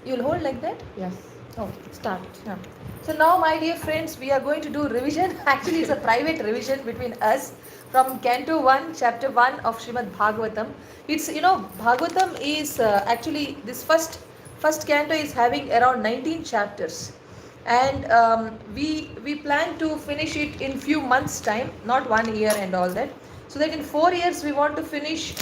You'll hold like that? Yes. Oh, start. Yeah. So now, my dear friends, we are going to do revision. Actually, it's a private revision between us from Canto 1, Chapter 1 of Srimad Bhagavatam. It's, Bhagavatam is actually this first canto is having around 19 chapters. And we plan to finish it in few months' time, not 1 year and all that. So that in 4 years we want to finish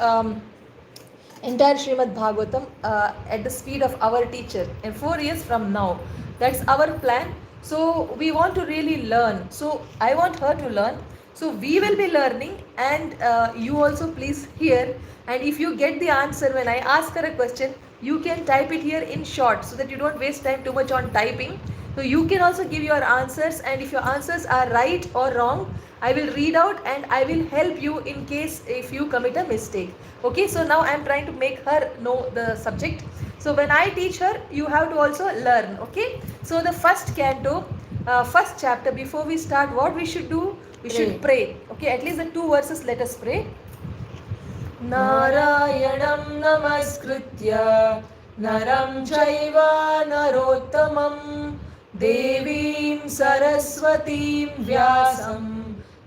entire Srimad Bhagavatam at the speed of our teacher in 4 years from now. That's our plan. So we want to really learn. So I want her to learn. So we will be learning, and you also please hear. And if you get the answer when I ask her a question, you can type it here in short so that you don't waste time too much on typing. So you can also give your answers, and if your answers are right or wrong, I will read out and I will help you in case if you commit a mistake. Okay, so now I am trying to make her know the subject. So when I teach her, you have to also learn. Okay, so the first canto, first chapter, before we start, what we should do? We should pray. Okay, at least the 2 verses, let us pray. नारायणं नमस्कृत्य नरं चैव नरोत्तमं देवीं सरस्वतीं व्यासं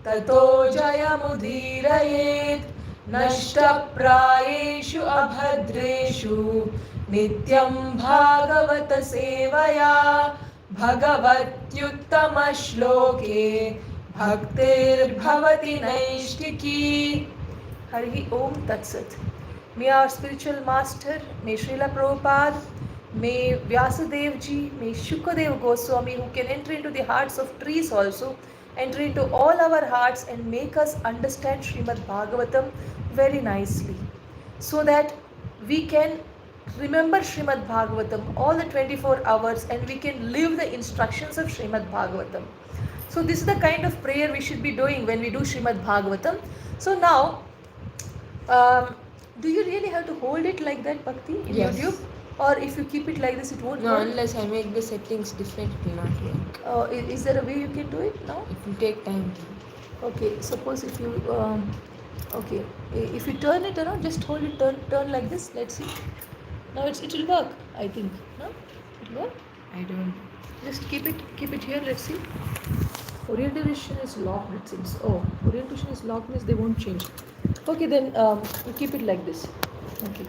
ततो जयमुदीरयेत् नष्टप्रायेषु अभद्रेषु नित्यं भागवत सेवया भगवत्युत्तमश्लोके भक्तिर्भवति नैष्टिकी. Hari Om Tat Sat. May our spiritual master, may Srila Prabhupada, may Vyasadev ji, may Shukadev Goswami, who can enter into the hearts of trees also, enter into all our hearts and make us understand Srimad Bhagavatam very nicely, so that we can remember Srimad Bhagavatam all the 24 hours and we can live the instructions of Srimad Bhagavatam. So this is the kind of prayer we should be doing when we do Srimad Bhagavatam. So now, do you really have to hold it like that, Bhakti, in Yes. YouTube? Or if you keep it like this, it won't No, hold? unless I make the settings different, it will not work. Is there a way you can do it now? It will take time. Okay, suppose if you, okay, if you turn it around, just hold it, turn like this, let's see. Now it will work, I think. No? It will work? I don't. Just keep it here, let's see. Orientation is locked, it seems. Oh, orientation is locked means they won't change. Okay, then we keep it like this. Okay,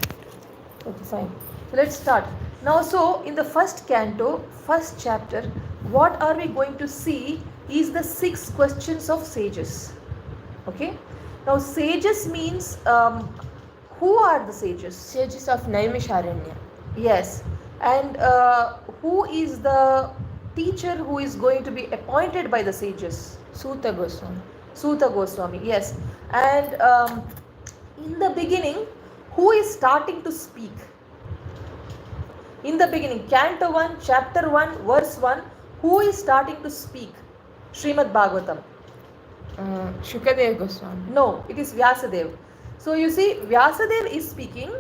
fine. So let's start. Now, so in the first canto, first chapter, what are we going to see is the 6 questions of sages. Okay. Now, sages means, who are the sages? Sages of Naimisharanya. Yes. And who is the teacher who is going to be appointed by the sages? Suta Goswami. Suta Goswami, yes. And in the beginning, who is starting to speak? In the beginning, Canto 1, Chapter 1, Verse 1, who is starting to speak? Srimad Bhagavatam. Shukadev Goswami. No, it is Vyasadev. So you see, Vyasadev is speaking,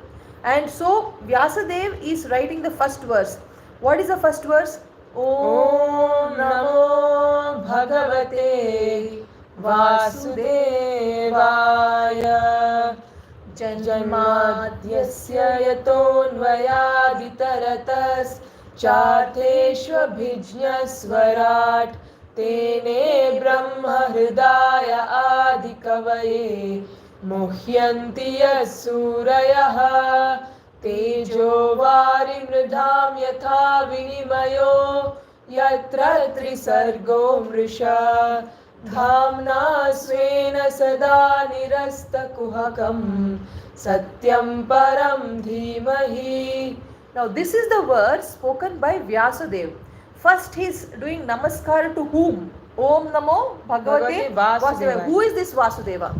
and so Vyasadev is writing the first verse. What is the first verse? Om Namo Bhagavate Vasudevaya Janmadyasya yatonvayaditaratas Chatheshvabhijñasvarat Tene Brahma Hridaya Adikavaye Muhyanti Yasurayaha Tejo Varimridham Yatha Vinimayo Yatra Trisargo Mrisha Dhamna Svena Sada Nirasta Kuhakam Satyam Param Dhimahi. Now this is the verse spoken by Vyasadev. First he is doing namaskar to whom? Om Namo Bhagavate Vasudeva. Who is this Vasudeva?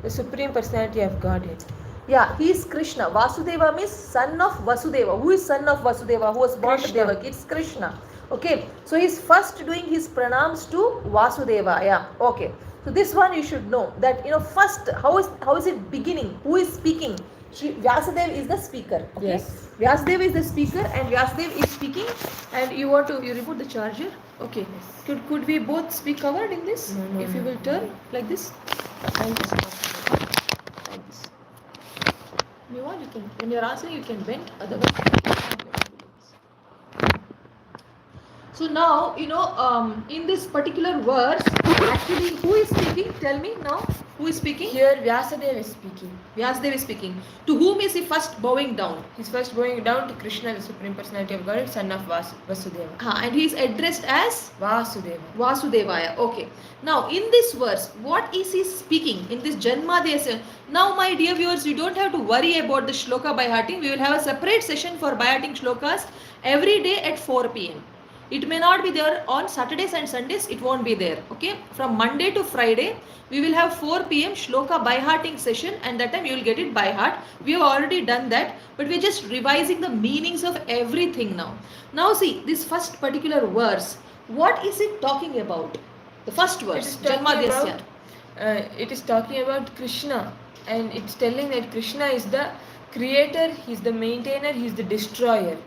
The Supreme Personality of Godhead. Yeah, he is Krishna. Vasudeva means son of Vasudeva. Who is son of Vasudeva? Who was born to Devaki? It's Krishna. Okay, so he is first doing his pranams to Vasudeva. Yeah, okay. So this one you should know that first how is it beginning? Who is speaking? Vyasadeva is the speaker. Okay? Yes. Vyasadeva is the speaker and Vyasadeva is speaking, and you remove the charger. Okay. Yes. Could we both be covered in this? No, if you will turn like this. And this. Like this. You want, you can, when you're answering, you can bend, otherwise. So now, in this particular verse, actually, who is speaking? Tell me now. Who is speaking? Here Vyasadeva is speaking. Vyasdeva is speaking. To whom is he first bowing down? He's first going down to Krishna, the Supreme Personality of God, son of Vasudeva. And he is addressed as Vasudeva. Vasudevaya. Okay. Now, in this verse, what is he speaking? In this Janmadesya. Now, my dear viewers, you don't have to worry about the shloka by hearting. We will have a separate session for by hearting shlokas every day at 4 p.m. It may not be there on Saturdays and Sundays, it won't be there. Okay. From Monday to Friday, we will have 4 p.m. shloka by hearting session, and that time you will get it by heart. We have already done that, but we're just revising the meanings of everything now. Now, see this first particular verse. What is it talking about? The first verse, Janmadesya. It is talking about Krishna, and it's telling that Krishna is the creator, he's the maintainer, he's the destroyer.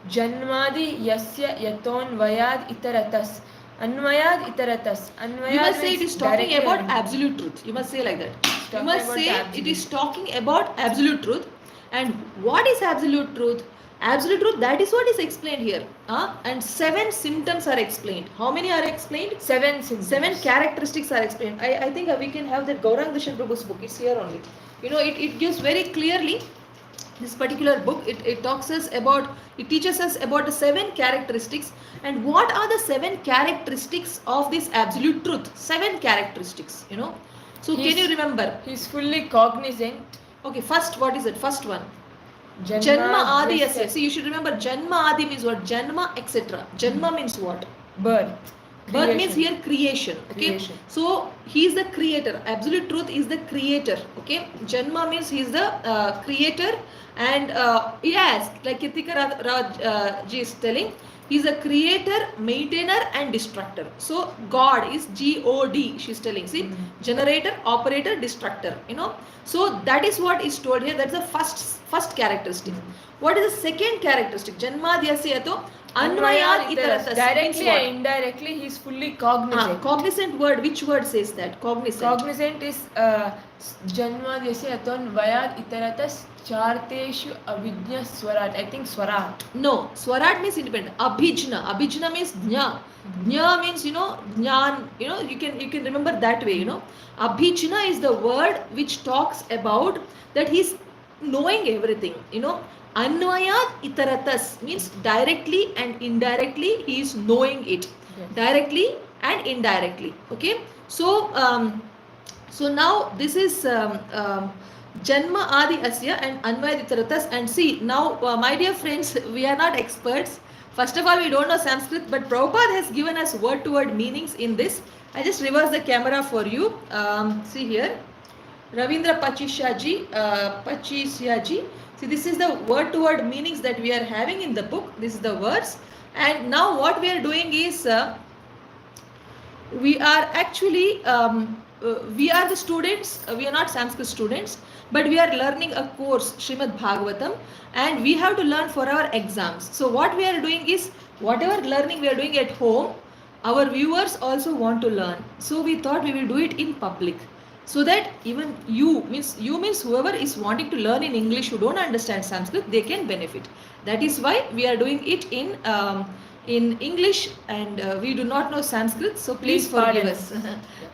Janmadi yasya yaton vayad itaratas. Anvayad itaratas. Anvayad You must say it means is talking directly about and- absolute truth. You must say like that. You talking must about say the it absolute. is talking about absolute truth. And what is absolute truth? Absolute truth, that is what is explained here. And 7 symptoms are explained. How many are explained? 7 symptoms. 7 characteristics are explained. I think we can have that Gaurang Darshan Prabhu's book. It's here only. It gives very clearly this particular book. It talks us about, it teaches us about the 7 characteristics. And what are the 7 characteristics of this absolute truth? 7 characteristics. So can you remember? He's fully cognizant. Okay, first, what is it? First one. Janma Adi Yasya. See, you should remember Janma Adi means what? Janma, etc. Janma means what? Birth. Birth means Creation. here creation. Okay. Creation. So he is the creator. Absolute truth is the creator. Okay. Janma means he is the creator, and yes, like Kirtika Raj ji is telling, he is a creator, maintainer, and destructor. So God is God. She is telling. See, generator, operator, destructor. So that is what is told here. That's the first characteristic. What is the second characteristic? Janmadhyasya to Anvayad itaratas. Directly and indirectly, he is fully cognizant. Cognizant word. Which word says that? Cognizant. Cognizant is Janmadhyasya aton vayad itaratas charteshu avijna swarat. I think swarat. No, swarat means independent. Abhijna. Abhijna means jna. Jna means jnan. You can remember that way. Abhijna is the word which talks about that he's knowing everything. Anvayad itaratas means directly and indirectly he is knowing it. Yes. Directly and indirectly. Okay. So now this is Janma Adi Asya and Anvayad itaratas. And see now, my dear friends, we are not experts. First of all, we don't know Sanskrit, but Prabhupada has given us word-to-word meanings in this. I just reverse the camera for you. See here. Ravindra Pachisyaji. See, this is the word-to-word meanings that we are having in the book. This is the words. And now what we are doing is, we are actually, we are the students, we are not Sanskrit students, but we are learning a course, Srimad Bhagavatam, and we have to learn for our exams. So what we are doing is, whatever learning we are doing at home, our viewers also want to learn. So we thought we will do it in public. So that even you means whoever is wanting to learn in English who don't understand Sanskrit, they can benefit. That is why we are doing it in English, and we do not know Sanskrit. So please forgive us.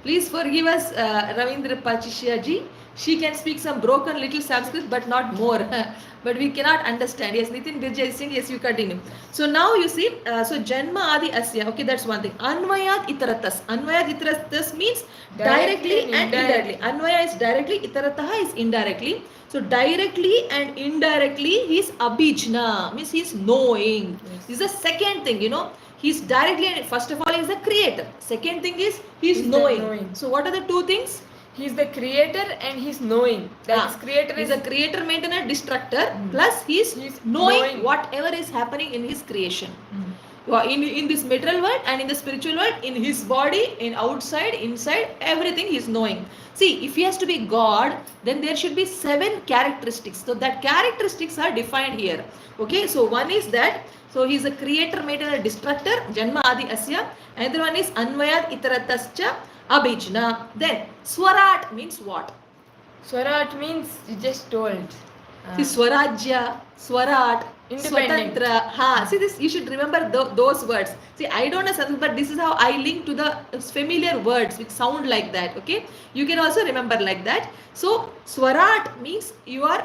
Please forgive us, Ravindra Pachisyaji. She can speak some broken little Sanskrit, but not more. But we cannot understand. Yes, Nitin Birja is saying, yes, you continue. So now you see, so Janma Adi Asya. Okay, that's one thing. Anvayad itaratas. Anvayad itaratas means directly and indirectly. Anvaya is directly, itarataha is indirectly. So directly and indirectly, he is abhijna, means he is knowing. Yes. This is the second thing, He is directly, and first of all, he is the creator. Second thing is, he is knowing. So what are the two things? He is the creator and he is knowing. That is creator is a creator, maintainer, destructor. Plus he is knowing whatever is happening in his creation. In this material world and in the spiritual world, in his body, in outside, inside, everything he is knowing. See, if he has to be God, then there should be 7 characteristics. So that characteristics are defined here. Okay, so one is that, so he is a creator, maintainer, destructor, Janma Adi Asya. Another one is Anvayad itaratascha Abhijna. Then Swarat means what? Swarat means you just told. See, Swarajya, Swarat, Independent. Swatantra. See this, you should remember those words. See, I don't know Sanskrit, but this is how I link to the familiar words which sound like that. Okay, you can also remember like that. So, Swarat means you are,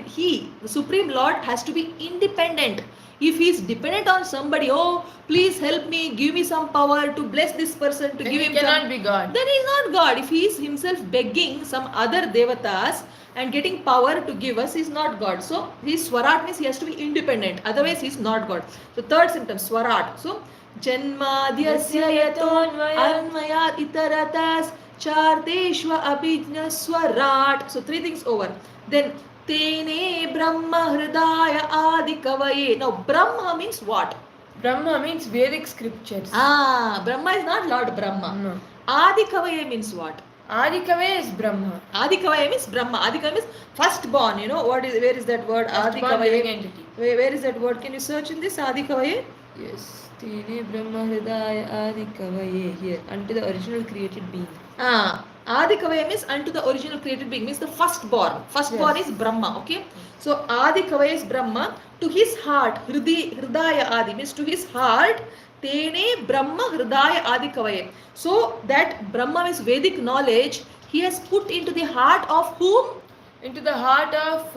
he, the Supreme Lord, has to be independent. If he is dependent on somebody, oh, please help me, give me some power to bless this person, to Then give he him cannot some, be God. then he is not God. If he is himself begging some other devatas and getting power to give us, he is not God. So his Swarat means he has to be independent. Otherwise, he is not God. So third symptom, Swarat. So Janmadhyasya yaton anmayat itaratas chardeshva abhijna Swarat. So three things over. Then Tene Brahma Hridaya Adi Kavaye. Now Brahma means what? Brahma means Vedic scriptures. Brahma is not Lord Brahma. No. Adi Kavaye means what? Adikave is Brahma. Adi Kavaye means Brahma. Adi Kavaye means firstborn. You know where is that word? Adi Firstborn living Kavaye. entity. Where is that word? Can you search in this Adi Kavaye? Yes. Tene Brahma Hridaya Adikavaye here. Unto the original created being. Adi Kavaye means unto the original created being, means the firstborn. Firstborn Yes. is Brahma, okay? So Adi Kavaye is Brahma. To his heart, Hridaya Adi means to his heart, Tene Brahma Hridaya Adi Kavaye. So that Brahma is Vedic knowledge, he has put into the heart of whom? Into the heart of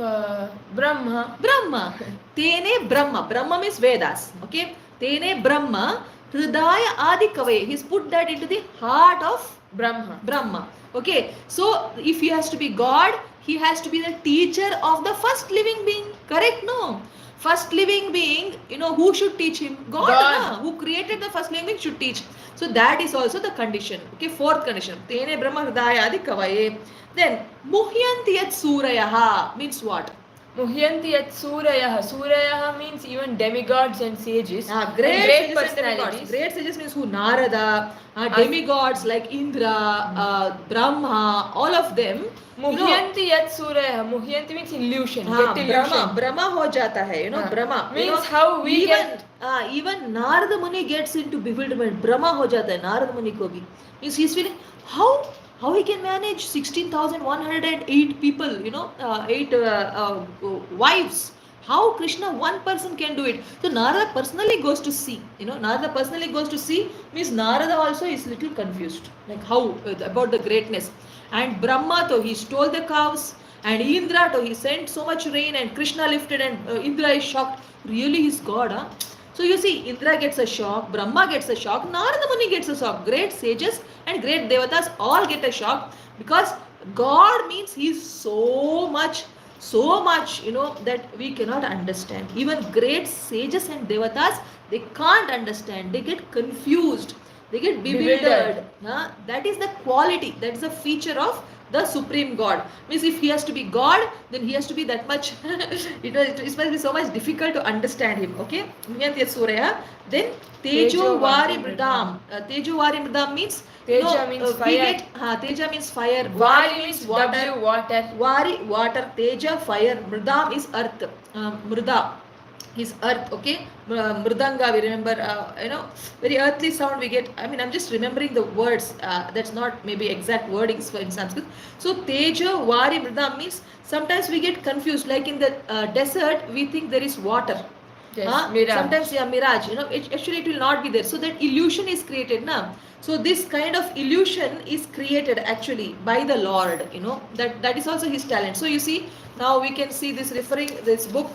Brahma. Brahma. Tene Brahma. Brahma means Vedas, okay? Tene Brahma Hridaya Adi Kavaye. He's put that into the heart of Brahma. Okay, so if he has to be God, he has to be the teacher of the first living being. Correct? No. First living being, you know, who should teach him? God. Na? Who created the first living being should teach. So that is also the condition. Okay, fourth condition. Tene Brahma Hridaya Adi Kavaye. Then Muhyanti Yat Surayaha means what? Muhyanti yat Surayah. Surayah means even demigods and sages. Great personalities. Great sages means who? Narada, demigods like Indra, Brahma, all of them. Muhyanti yat Surayah. Muhyanti means illusion. Get illusion. Brahma ho jata hai, you know, Brahma. Means you know, how we even, even Narada Muni gets into bewilderment. Brahma ho jata hai, Narada Muni ko bhi. Means he's feeling, how he can manage 16,108 people, you know, 8 wives. How Krishna, one person can do it. So Narada personally goes to see. You know, Narada personally goes to see means Narada also is little confused. Like how about the greatness. And Brahma though he stole the cows. And Indra though he sent so much rain and Krishna lifted and Indra is shocked. Really he's God, huh? So you see, Indra gets a shock, Brahma gets a shock, Narada Muni gets a shock. Great sages and great devatas all get a shock because God means he's so much, you know, that we cannot understand. Even great sages and devatas, they can't understand. They get confused. They get bewildered. That is the quality, that is the feature of the Supreme God. Means if he has to be God, then he has to be that much, it must be so much difficult to understand him. Okay? Then Tejo Vari Mridam. Tejo Vari Mridam means Teja means fire. Teja means fire. Vari means water. Vari, water. Teja, fire. Mridam is earth. Mrida is earth. Okay? Mridanga, we remember, you know, very earthly sound we get. I mean, I'm just remembering the words. That's not maybe exact wordings in Sanskrit. So, Teja, Vari, Mridam means sometimes we get confused. Like in the desert, we think there is water. Yes, mirage. Sometimes mirage, you know, actually it will not be there. So that illusion is created now. So this kind of illusion is created actually by the Lord, you know, that is also his talent. So you see, now we can see this referring this book,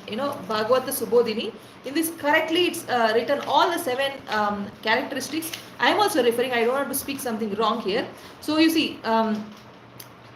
you know, Bhagavata Subodhini. In this correctly it's written all the 7 characteristics. I am also referring, I don't want to speak something wrong here. So you see,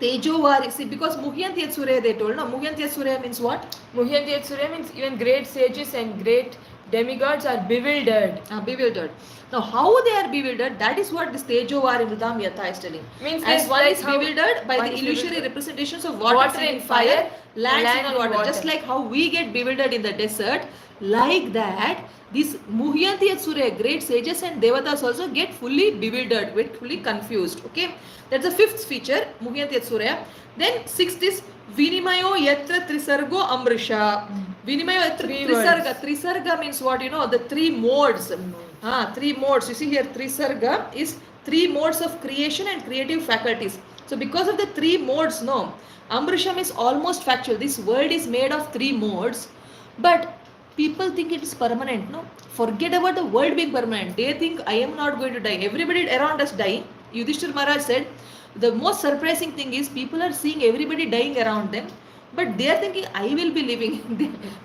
Tejovari, see, because Muhyanti Yat Surya they told, no, Muhyanti Yat Surya means what? Muhyanti Yat Surya means even great sages and great demigods are bewildered. Bewildered. Now, how they are bewildered, that is what this Tejovari Mridam Yatha is telling. Means as one like is bewildered by the illusory representations of water and fire, land and water. Just like how we get bewildered in the desert, like that, these Muhyanti Yat Surya, great sages and devatas also get fully bewildered, get fully confused. Okay, that's the 5th feature, Muhyanti Yat Surya. Then 6th is Vinimayo Yatra Trisargo Amrisha. Vinimayo Yatra Trisarga. Trisarga means what? You know, the 3 modes. 3 modes. You see here, Trisarga is 3 modes of creation and creative faculties. So because of the three modes, no, Amrisham is almost factual. This world is made of three modes, but people think it is permanent. No, forget about the world being permanent. They think I am not going to die. Everybody around us dying. Yudhishthir Maharaj said, the most surprising thing is people are seeing everybody dying around them, but they are thinking I will be living.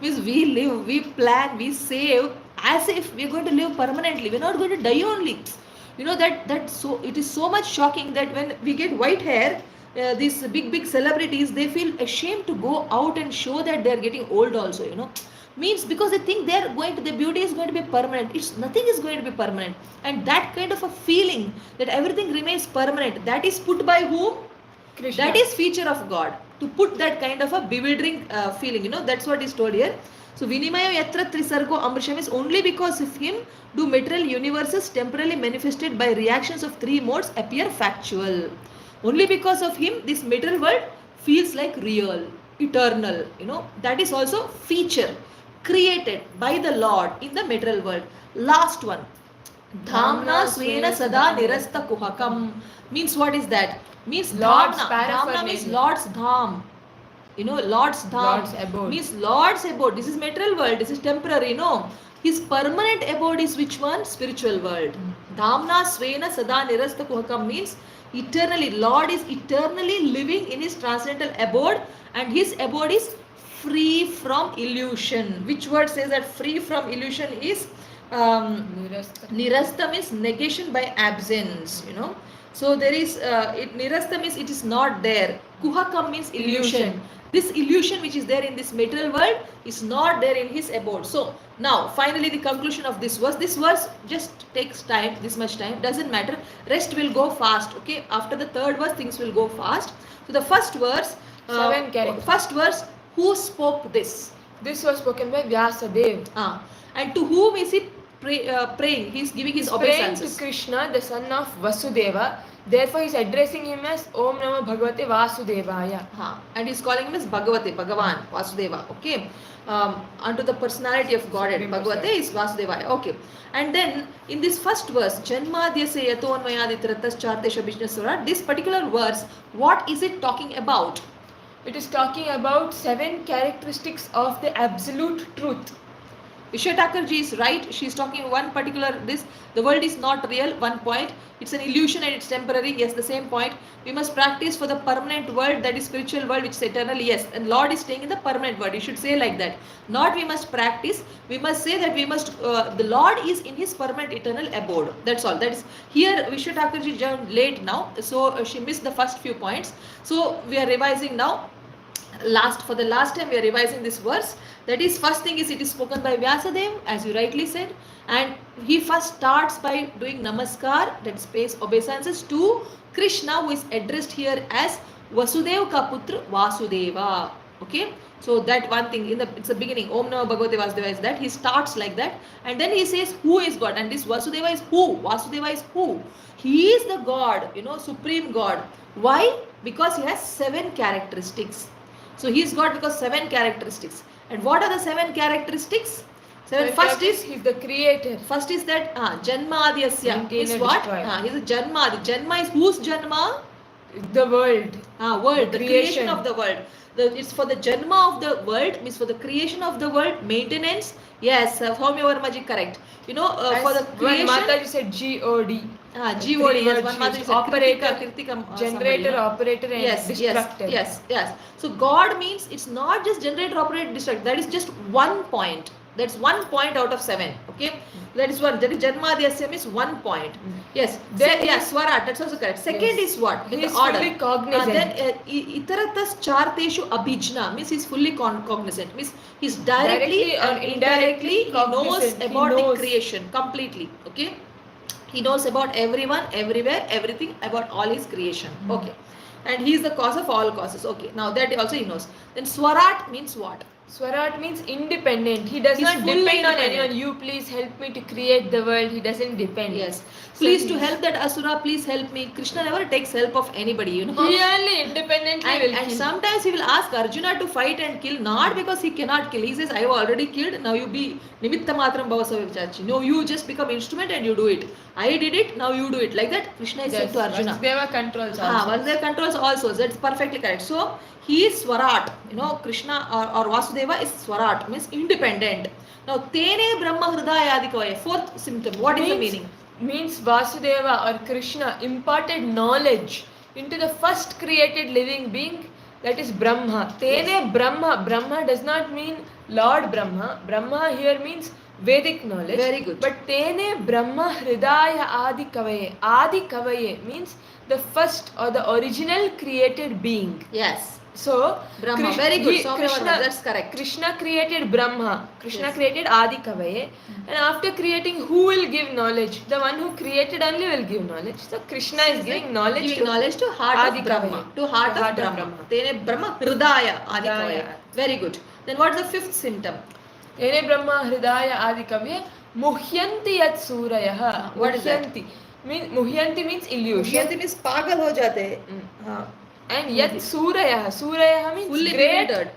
Means we live, we plan, we save as if we are going to live permanently. We are not going to die only. You know that so it is so much shocking that when we get white hair, these big celebrities, they feel ashamed to go out and show that they are getting old also, you know. Means because they think they are going to, the beauty is going to be permanent. It's nothing is going to be permanent, and that kind of a feeling that everything remains permanent, that is put by whom? Krishna. That is feature of God, to put that kind of a bewildering feeling, you know. That's what is told here. So Vinimaya Yatra Trisargo Amrisham is only because of him do material universes temporarily manifested by reactions of three modes appear factual. Only because of him this material world feels like real, eternal, you know. That is also feature created by the Lord in the material world. Last one, Dhamna Svena Sada Nirasta Kuhakam, means what is that? Means Lord's Dhamna. Dhamna paraphernalia. means Lord's Dham. You know, Lord's Dham Lord's abode. means Lord's abode. This is material world. This is temporary. No, his permanent abode is which one? Spiritual world. Dhamna Svena Sada Nirasta Kuhakam means eternally. Lord is eternally living in his transcendental abode, and his abode is free from illusion. Which word says that free from illusion is Nirasta means negation by absence, you know. So there is Nirasta means it is not there. Kuhakam means illusion. This illusion which is there in this material world is not there in his abode. So now finally the conclusion of this verse just takes time, this much time, doesn't matter. Rest will go fast. Okay, after the third verse things will go fast. So the first verse, Seven characters. first verse, who spoke this? This was spoken by Vyasadeva. And to whom is he praying? He is giving his Praying obeisances. to Krishna, the son of Vasudeva. Therefore, he is addressing him as Om Namo Bhagavate Vasudevaya. And he is calling him as Bhagavate, Bhagavan, Vasudeva. Okay, unto the personality of Godhead. Bhagavate is Vasudevaya. Okay, and then in this first verse, Janmadhyase Yatonmayaditratas Chartesha Bishnasura, this particular verse, what is it talking about? It is talking about 7 characteristics of the absolute truth. Vishwa Thakurji is right. She is talking one particular this. The world is not real. One point. It's an illusion and it's temporary. Yes, the same point. We must practice for the permanent world, that is spiritual world, which is eternal. Yes, and Lord is staying in the permanent world. You should say like that. Not we must practice. We must say that we must. The Lord is in His permanent eternal abode. That's all. That is here. Vishwa Thakurji joined late now, so she missed the first few points. So we are revising now. For the last time we are revising this verse. That is, first thing is it is spoken by Vyasadeva, as you rightly said, and he first starts by doing namaskar, that is pays obeisances to Krishna, who is addressed here as Vasudeva ka putra Vasudeva. Okay, so that one thing it's the beginning. Om Namo Bhagavate Vasudeva is that he starts like that, and then he says who is God, and this Vasudeva is who? Vasudeva is who? He is the God, supreme God. Why? Because he has 7 characteristics. So he is God because 7 characteristics. And what are the 7 characteristics? First is he is the creator. First is that Janmadhyasya is what? He is a Janma. The Janma is whose Janma? The world. World. The creation of the world. It's for the Janma of the world, means for the creation of the world, maintenance. Yes, Houmya Varmaji correct. For the creation. One Mataji said G-O-D. G-O-D, yes, one Mataji said operator, Kritika, generator, operator and destructor. Yes. So God means it's not just generator, operator, destructor. That is just one point. That's 1 point out of 7. Okay, that is one. That is Janmadhyasya means 1 point. Yes. Then Swarat. That's also correct. Second is what? He is order. fully cognizant. Then Itaratas Charteshu Abhijna means he's fully cognizant. Means he's directly or indirectly he knows about the creation completely. Okay, he knows about everyone, everywhere, everything about all his creation. Okay, and he is the cause of all causes. Okay, now that also he knows. Then Swarat means what? Swarat means independent. He does He's not fully depend on independent. anyone. You please help me to create the world. He doesn't depend. Yes. So Please to he's- help that Asura, please help me. Krishna never takes help of anybody, you know. He only independently will And kill. sometimes he will ask Arjuna to fight and kill, not because he cannot kill. He says, I have already killed, now you be nimitta matram bhavasava vichachi. No, you just become instrument and you do it. I did it, now you do it. Like that, Krishna is said to Arjuna. Vasudeva controls also. Vasudeva controls also. That's perfectly correct. So he is Swarat. You know, Krishna or Vasudeva is Swarat, means independent. Now, Tene Brahma Hridayadikavaya, fourth symptom. What is the meaning? Means Vasudeva or Krishna imparted knowledge into the first created living being, that is Brahma. Tene Yes. Brahma. Brahma does not mean Lord Brahma. Brahma here means Vedic knowledge. Very good. But Tene Brahma Hridaya Adi Kavaye. Adi Kavaye means the first or the original created being. Yes. So Brahma, very good. Soumya Krishna, Varma, that's correct. Krishna created Brahma. Krishna Yes. created Adi Kavaye. And after creating, who will give knowledge? The one who created only will give knowledge. So Krishna is giving knowledge to heart Adi of Brahma. Kavaye. To heart of Brahma. Tene Brahma Hridaya Adi Hridaya. Kavaya. Very good. Then what is the fifth symptom? Tene Brahma Hridaya Adi Kavaye. Muhyanti yat surayah. What is that? Muhyanti means illusion. Muhyanti means pagal ho jate. And yat surayah. Surayah means Fully great, bewildered.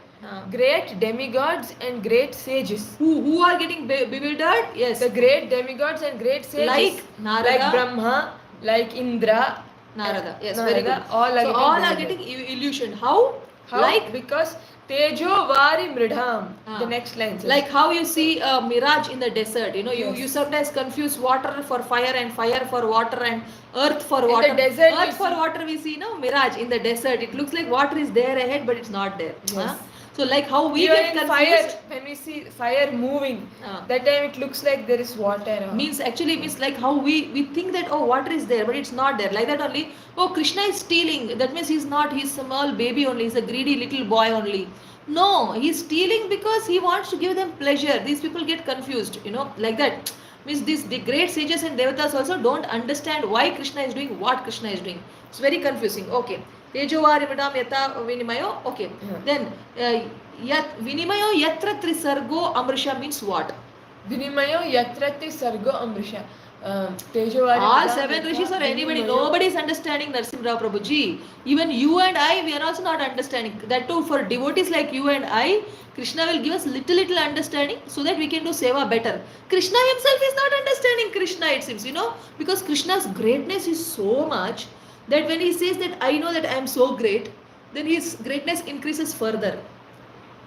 great demigods and great sages. Who are getting bewildered? Yes. The great demigods and great sages, Like Narada. like Brahma, like Indra, Narada. Yes, Narada, very good. all are So getting all are bewildered. getting illusion. How? How? Like Because Tejo Vari Mridham. Ah. The next line says. like how you see a mirage in the desert, you know, Yes. you sometimes confuse water for fire and fire for water and earth for In the water. desert you Earth for see- water we see, no, mirage in the desert. It looks like water is there ahead, but it's not there. Yes. So like how we even get in confused. fire, when we see fire moving, Ah. that time it looks like there is water. Means actually means like how we think that oh water is there but it's not there, like that only. Oh, Krishna is stealing, that means he's not, he's a small baby only, he's a greedy little boy only. No, he's stealing because he wants to give them pleasure. These people get confused, you know, like that. Means the great sages and devatas also don't understand why Krishna is doing what Krishna is doing. It's very confusing. Okay. Tejovarimidam yata vinimayo. Okay. Yeah. Then yat vinimayo yatra trisargo amrisha means what? Vinimayo yatrati sargo amrisha. Tejovari. All seven rishis or anybody, nobody is understanding Narsimha Prabhuji. Even you and I, we are also not understanding. That too, for devotees like you and I, Krishna will give us little understanding so that we can do seva better. Krishna himself is not understanding Krishna, it seems, you know, because Krishna's greatness is so much that when he says that I know that I am so great, then his greatness increases further.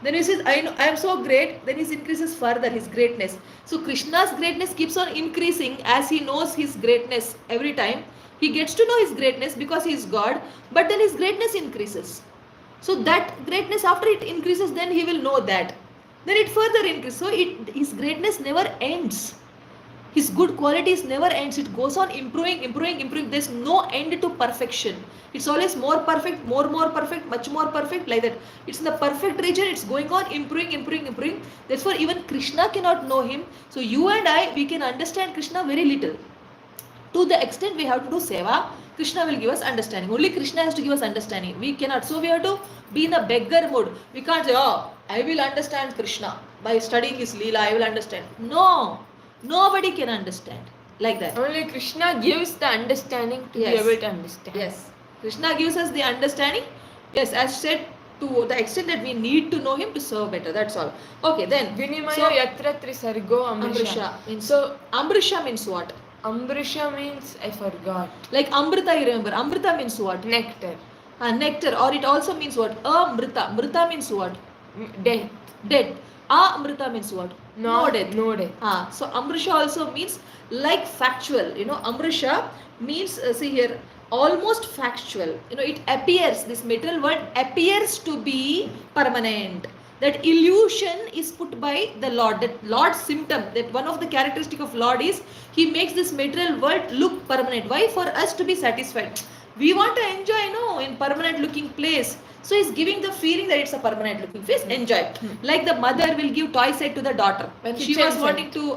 Then he says, I know I am so great, then he increases further his greatness. So Krishna's greatness keeps on increasing as he knows his greatness every time. He gets to know his greatness because he is God, but then his greatness increases. So that greatness, after it increases, then he will know that. Then it further increases. So his greatness never ends. His good qualities never ends. It goes on improving. There's no end to perfection. It's always more perfect, more perfect, much more perfect, like that. It's in the perfect region. It's going on improving. Therefore, even Krishna cannot know him. So you and I, we can understand Krishna very little. To the extent we have to do seva, Krishna will give us understanding. Only Krishna has to give us understanding. We cannot. So we have to be in a beggar mode. We can't say, oh, I will understand Krishna. By studying his Leela, I will understand. No. Nobody can understand. Like that. Only Krishna gives the understanding to Yes. be able to understand. Yes. Krishna gives us the understanding. Yes, as said, to the extent that we need to know him to serve better. That's all. Okay, then. Vinimaya So, yatra sargo amrisha. Amrisha means, So Amrisha means what? Amrisha means I forgot. Like Amrita, you remember. Amrita means what? Nectar. Nectar. Or it also means what? Amrita. Mrita means what? Death. Death. Amrita means what? No death. No death. So Amrisha also means like factual. You know, Amrisha means, see here, almost factual. You know, it appears, this material world appears to be permanent. That illusion is put by the Lord. That Lord's symptom, that one of the characteristic of Lord is, he makes this material world look permanent. Why? For us to be satisfied. We want to enjoy, in permanent looking place. So he's giving the feeling that it's a permanent looking place. Enjoy. Like the mother will give toy set to the daughter when she Kitchen was set. wanting to.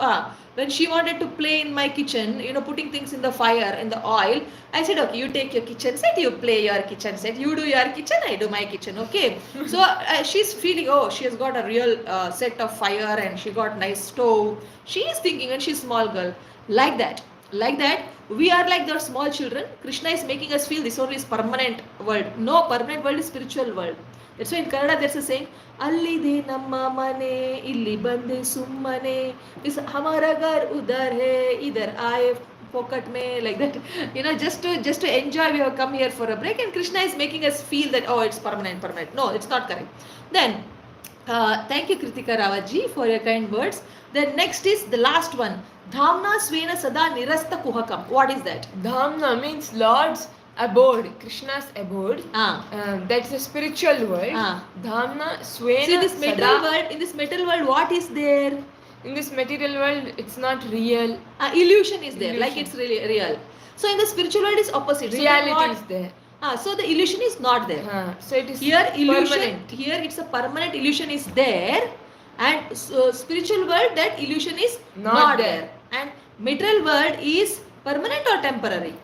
When she wanted to play in my kitchen, putting things in the fire, in the oil, I said, okay, you take your kitchen set, you play your kitchen set, you do your kitchen, I do my kitchen, okay? So she's feeling, oh, she has got a real set of fire and she got nice stove. She is thinking, and she's small girl, like that. Like that, we are like the small children. Krishna is making us feel this only is permanent world. No, permanent world is spiritual world. That's why in Kannada there's a saying, Allide namma mane, illi bande summane. This hamara gar udar hai, idhar aaye pocket mein, like that. Just to enjoy, we have come here for a break, and Krishna is making us feel that, oh, it's permanent. No, it's not correct. Then, thank you, Kritika Rawatji, for your kind words. Then next is the last one. Dhamna Svena Sada Nirasta Kuhakam. What is that? Dhamna means Lord's abode, Krishna's abode. That's a spiritual world. Dhamna Svena See, this material Sada. world, in this material world, what is there? In this material world, it's not real. Illusion is there, Illusion. like it's really real. So in the spiritual world is opposite. Reality is there. So the illusion is not there. So it is Here illusion, permanent. here it's a permanent illusion is there, and spiritual world, that illusion is not there. And material world is permanent or temporary?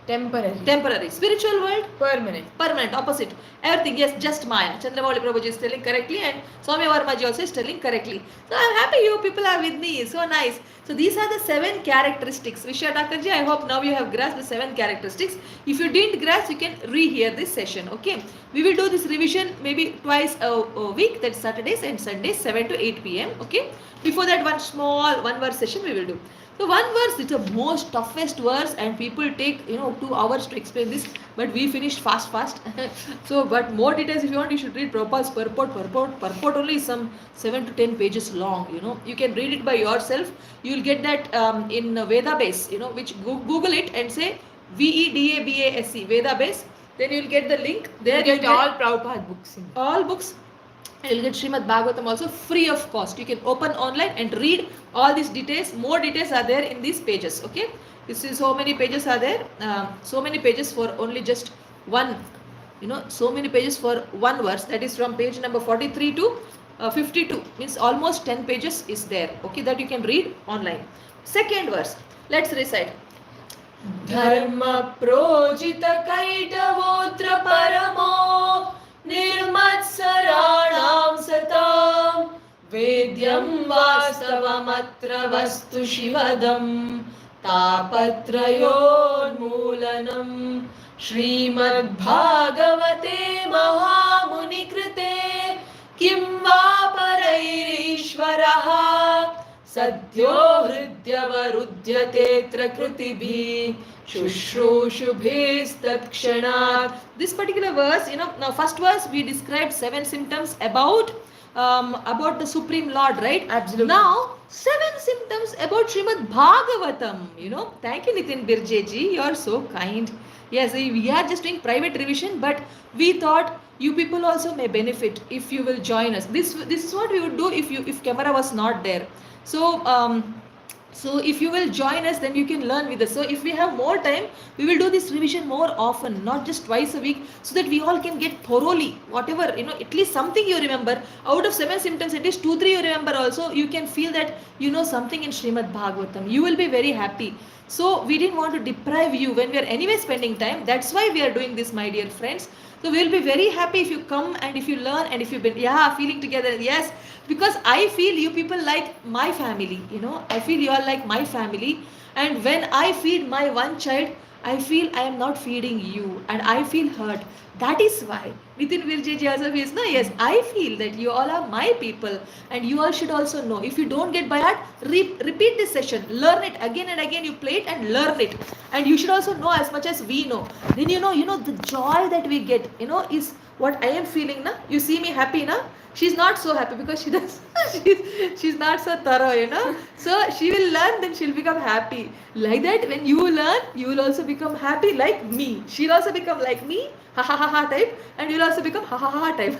Temporary. Spiritual world? Permanent, opposite. Everything, yes, just Maya. Chandramouli Prabhuji is telling correctly, and Swami Varmaji also is telling correctly. So I'm happy you people are with me. So nice. So these are the 7 characteristics. Visha Thakurji, I hope now you have grasped the 7 characteristics. If you didn't grasp, you can rehear this session. Okay. We will do this revision maybe twice a week. That's Saturdays and Sundays, 7 to 8 p.m. Okay. Before that, one small 1 verse session we will do. So one verse, it's the most toughest verse, and people take 2 hours to explain this, but we finished fast. So, but more details if you want, you should read Prabhupada's purport. Purport only is some 7 to 10 pages long. You can read it by yourself. You will get that in Veda base. Which Google it and say VEDABASE Veda base. Then you will get the link. There You get all Prabhupada books. All books. And you'll get SRIMAD BHAGAVATAM also free of cost. You can open online and read all these details. More details are there in these pages. Okay, this is so many pages are there. So many pages for only just one. So many pages for one verse. That is from page number 43 to 52. Means almost 10 pages is there. Okay, that you can read online. Second verse. Let's recite. Dharma projita kaitavotra paramo निर्मत्सराणां सतां वेद्यं वास्तवमत्र वस्तु शिवदं तापत्रयोन्मूलनं श्रीमद्भागवते महामुनिकृते किं वा परैरीश्वरः सद्यो हृद्यवरुध्यतेऽत्र कृतिभिः शुश्रूषुभिस्तत्क्षणात्. This particular verse, now first verse we described 7 symptoms about the Supreme Lord, right? Absolutely. Now 7 symptoms about Srimad Bhagavatam. Thank you, Nitin Birjeji. You are so kind. Yes, we are just doing private revision, but we thought you people also may benefit if you will join us. This is what we would do if camera was not there. So if you will join us, then you can learn with us. So if we have more time, we will do this revision more often, not just twice a week, so that we all can get thoroughly whatever, at least something you remember. Out of 7 symptoms, at least 2-3 you remember also. You can feel that you know something in Srimad Bhagavatam. You will be very happy. So we didn't want to deprive you when we are anyway spending time. That's why we are doing this, my dear friends. So we will be very happy if you come and if you learn and if you've been feeling together. Yes, because I feel you people like my family. I feel you are like my family. And when I feed my one child, I feel I am not feeding you, and I feel hurt. That is why Nitin Virjeji also feels, no, yes, I feel that you all are my people, and you all should also know. If you don't get by heart, repeat this session, learn it again and again. You play it and learn it, and you should also know as much as we know. Then the joy that we get, is what I am feeling. Na, you see me happy, na? she's not so happy because she does she's not so thorough, you know. So she will learn, then she'll become happy. Like that, when you learn, you will also become happy like me. She'll also become like me, ha ha ha ha type, and you'll also become ha ha ha ha type.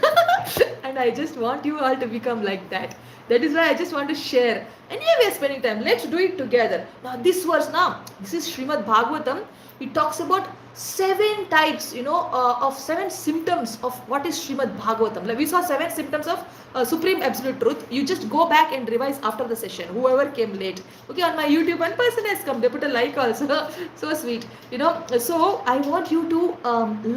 And I just want you all to become like that. That is why I just want to share. Anyway, we are spending time. Let's do it together. Now, this verse, now, this is Srimad Bhagavatam. It talks about 7 types, of 7 symptoms of what is Srimad Bhagavatam. Like we saw 7 symptoms of supreme absolute truth. You just go back and revise after the session, whoever came late. Okay, on my YouTube, one person has come. They put a like also. So sweet. So I want you to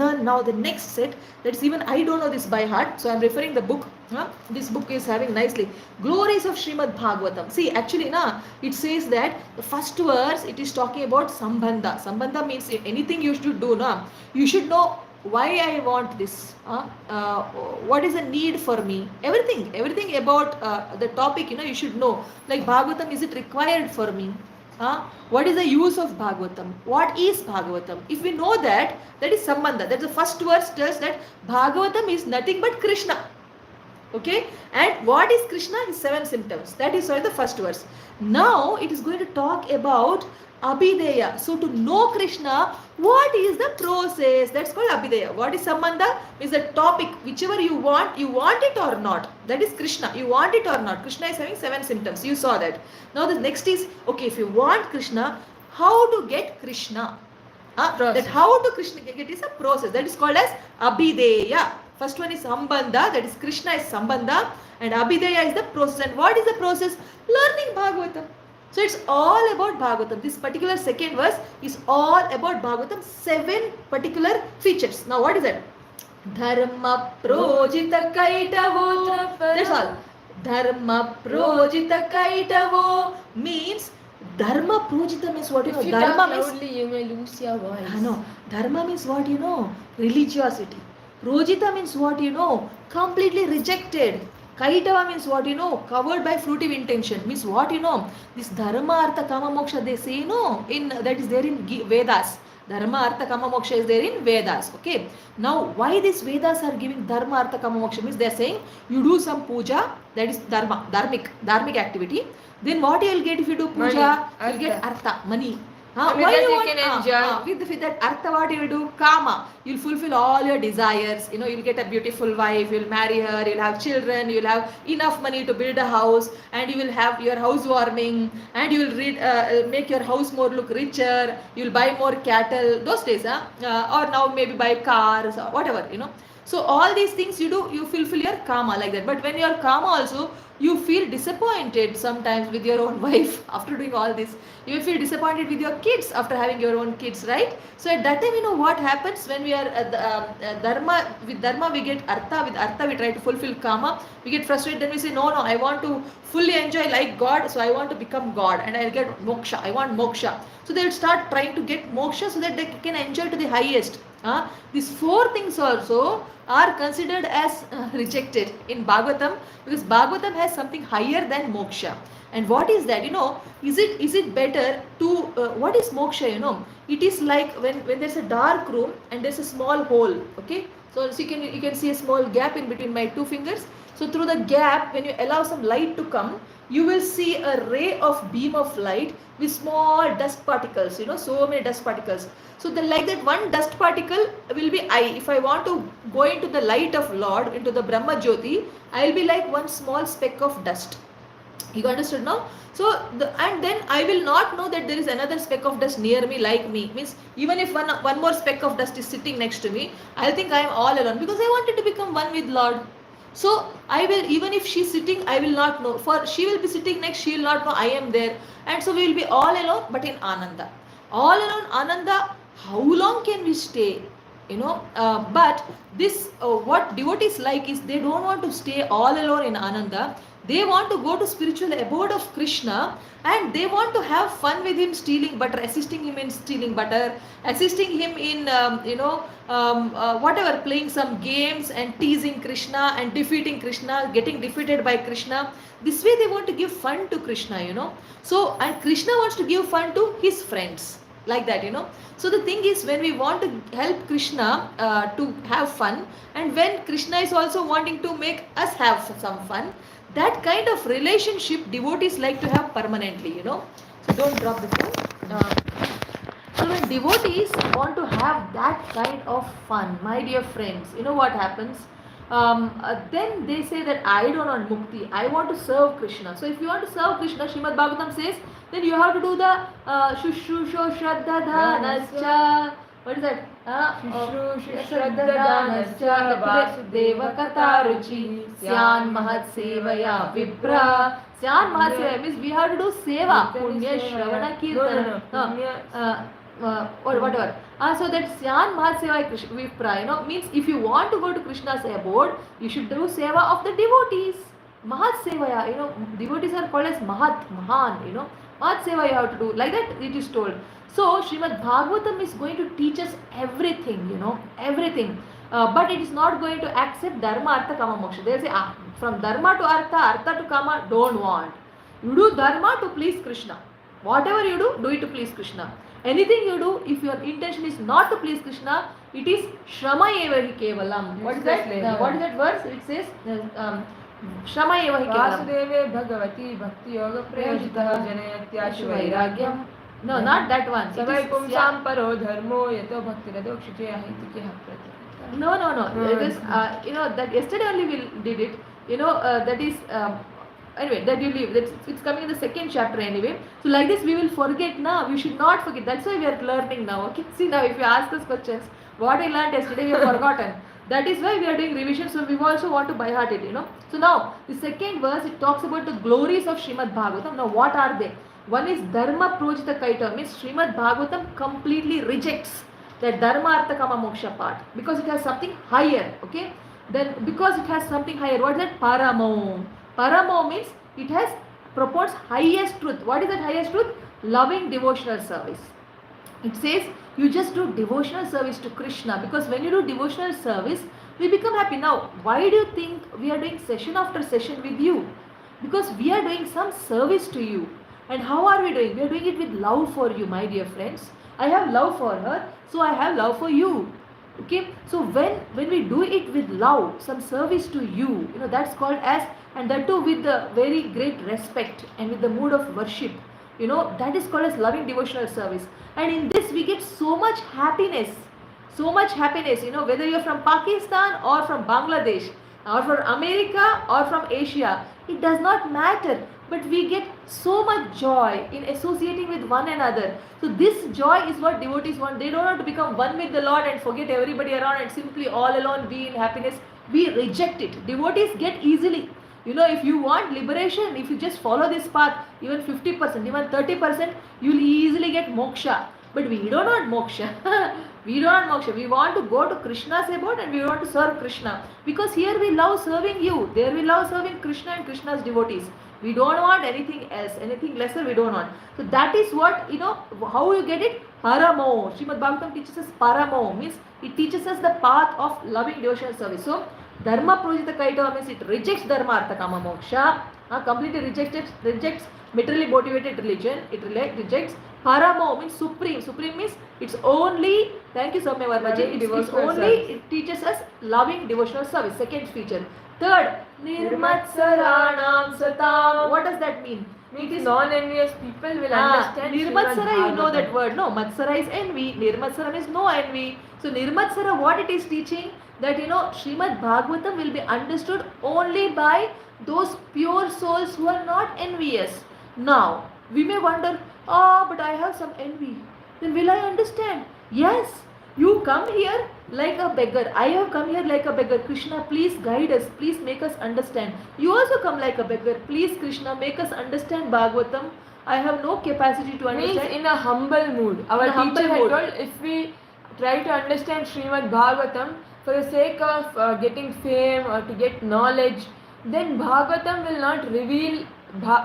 learn now the next set. That's even I don't know this by heart. So I'm referring the book. This book is having nicely glories of Srimad Bhagavatam. See, actually, it says that the first verse, it is talking about Sambandha. Sambandha means anything you should do, you should know why I want this. What is the need for me? Everything about the topic, you should know. Like Bhagavatam, is it required for me? What is the use of Bhagavatam? What is Bhagavatam? If we know that, that is Sambandha. That's the first verse tells that Bhagavatam is nothing but Krishna. Okay, and what is Krishna? His 7 symptoms. That is why the first verse. Now it is going to talk about Abhideya. So to know Krishna, what is the process? That's called Abhideya. What is Sambandha? Is the topic, whichever you want it or not. That is Krishna. You want it or not. Krishna is having 7 symptoms. You saw that. Now the next is, okay, if you want Krishna, how to get Krishna? That how to Krishna get is a process. That is called as Abhideya. First one is Sambandha, that is Krishna is Sambandha, and Abhideya is the process. And what is the process? Learning Bhagavatam. So it's all about Bhagavatam. This particular second verse is all about Bhagavatam, 7 particular features. Now what is that? Dharma projita kaitavo. That's all. Dharma projita kaitavo means Dharma projita means what? If you Dharma talk means loudly, you may lose your voice. No. Dharma means what? Religiosity. Projita means what? Completely rejected. Kaitava means what? Covered by fruitive intention. Means what? This Dharma, Artha, Kama, Moksha, they say, that is there in Vedas. Dharma, Artha, Kama, Moksha is there in Vedas. Okay. Now, why these Vedas are giving Dharma, Artha, Kama, Moksha? Means they are saying, you do some puja, that is Dharma, dharmic activity. Then what you will get if you do puja? You will get Artha, money. Why you can enjoy. With that Artha, what you will do? Kama. You will fulfill all your desires. You will get a beautiful wife, you will marry her, you will have children, you will have enough money to build a house, and you will have your housewarming, and you will make your house more look richer, you will buy more cattle, those days, or now maybe buy cars, or whatever, So all these things you do, you fulfill your karma like that. But when you are karma also, you feel disappointed sometimes with your own wife after doing all this. You will feel disappointed with your kids after having your own kids, right? So at that time, what happens when we are dharma, with dharma we get artha, with artha we try to fulfill karma, we get frustrated, then we say, no, I want to fully enjoy like God, so I want to become God and I'll get moksha, I want moksha. So they will start trying to get moksha so that they can enjoy to the highest. These 4 things also are considered as rejected in Bhagavatam, because Bhagavatam has something higher than moksha. And what is that? Is it better to what is moksha? It is like when there's a dark room and there's a small hole. Okay, so you can see a small gap in between my 2 fingers. So through the gap, when you allow some light to come, you will see a ray of beam of light with small dust particles, so many dust particles. So then like that, one dust particle will be I. If I want to go into the light of Lord, into the Brahma Jyoti, I will be like one small speck of dust. You understood now? So, and then I will not know that there is another speck of dust near me like me. Means even if one more speck of dust is sitting next to me, I'll think I am all alone because I wanted to become one with Lord. So I will, even if she's sitting, I will not know. For she will be sitting next, she will not know I am there. And so we will be all alone, but in Ananda. All alone, Ananda, how long can we stay? But this, what devotees like is they don't want to stay all alone in Ananda. They want to go to spiritual abode of Krishna, and they want to have fun with him stealing butter, assisting him in stealing butter, assisting him in whatever, playing some games and teasing Krishna and defeating Krishna, getting defeated by Krishna. This way they want to give fun to Krishna, So, and Krishna wants to give fun to his friends. like that, you know. So the thing is, when we want to help Krishna to have fun, and when Krishna is also wanting to make us have some fun, that kind of relationship devotees like to have permanently, you know. So don't drop the phone. So when devotees want to have that kind of fun, my dear friends, you know what happens? Then they say that I don't want mukti, I want to serve Krishna. So if you want to serve Krishna, Srimad Bhagavatam says, then you have to do the Shushusho Shraddha Dhanascha. What is that? Shushrush Shraddha Dhanascha Vasudeva Kataruchi Syan Mahat Sevaya Vipra. Syan Mahat Sevaya means we have to do seva. Punya Shravana Kirtana. Or whatever. So that Syan Mahaseva Vipra, you know, means if you want to go to Krishna's abode, you should do seva of the devotees. Mahat Sevaya, you know, devotees are called as Mahat, Mahan, you know. Mahat Seva you have to do. Like that it is told. So Srimad Bhagavatam is going to teach us everything, you know, everything. But it is not going to accept Dharma, Artha, Kama, Moksha. They say from Dharma to Artha, Artha to Kama, don't want. You do Dharma to please Krishna. Whatever you do it to please Krishna. Anything you do, if your intention is not to please Krishna, it is Shrama Eva Hi Kevalam. What is that? What is that verse? It says Shrama Eva Hi Kevalam. Vasudeve Bhagavati Bhakti Yoga Prayojitah Janayatyashu Vairagyam. No, not that one. Savai Pumsam Paro Dharmo Yato Bhakti Radokshite Ahitike Haprati. No. It is, you know, that yesterday only we did it. You know, that is. Anyway, that you leave. It's coming in the second chapter anyway. So like this we will forget now. We should not forget. That's why we are learning now. Okay. See now, if you ask us questions, what I learned yesterday we have forgotten. That is why we are doing revision. So we also want to by heart it, you know. So now the second verse, it talks about the glories of Srimad Bhagavatam. Now what are they? One is Dharma Projita Kaita, means Srimad Bhagavatam completely rejects that Dharma Artha Kama Moksha part because it has something higher. Okay. Then because it has something higher, what is that? Paramo. Paramo means it has proposed highest truth. What is that highest truth? Loving devotional service. It says you just do devotional service to Krishna, because when you do devotional service, we become happy. Now, why do you think we are doing session after session with you? Because we are doing some service to you. And how are we doing? We are doing it with love for you, my dear friends. I have love for her, so I have love for you. Okay, so when we do it with love, some service to you, you know, that's called as, and that too with the very great respect and with the mood of worship, you know, that is called as loving devotional service. And in this we get so much happiness, you know, whether you're from Pakistan or from Bangladesh or from America or from Asia, it does not matter, but we get so much joy in associating with one another. So this joy is what devotees want. They don't want to become one with the Lord and forget everybody around and simply all alone be in happiness. We reject it. Devotees get easily. You know, if you want liberation, if you just follow this path, even 50%, even 30%, you'll easily get moksha. But we don't want moksha. We don't want moksha. We want to go to Krishna's abode and we want to serve Krishna. Because here we love serving you. There we love serving Krishna and Krishna's devotees. We don't want anything else, anything lesser we don't want. So that is what, you know, how you get it? Paramo. Srimad Bhagavatam teaches us Paramo, means it teaches us the path of loving devotional service. So Dharma Projita Kaita means it rejects Dharma Artha Kama Moksha, completely rejects materially motivated religion. It rejects Paramo, means supreme. Supreme means it's only, thank you Samya Varmaji, it's only, it teaches us loving devotional service. Second feature. Third, Nirmatsaranam Satam. What does that mean? It is non-envious people will understand. Nirmatsara, you know that word. No, Matsara is envy. Nirmatsara is no envy. So Nirmatsara, what it is teaching? That, you know, Srimad Bhagavatam will be understood only by those pure souls who are not envious. Now, we may wonder, but I have some envy. Then will I understand? Yes. You come here like a beggar. I have come here like a beggar. Krishna, please guide us. Please make us understand. You also come like a beggar. Please, Krishna, make us understand Bhagavatam. I have no capacity to understand. Means in a humble mood. Our teacher had told, if we try to understand Srimad Bhagavatam for the sake of getting fame or to get knowledge, then Bhagavatam will not reveal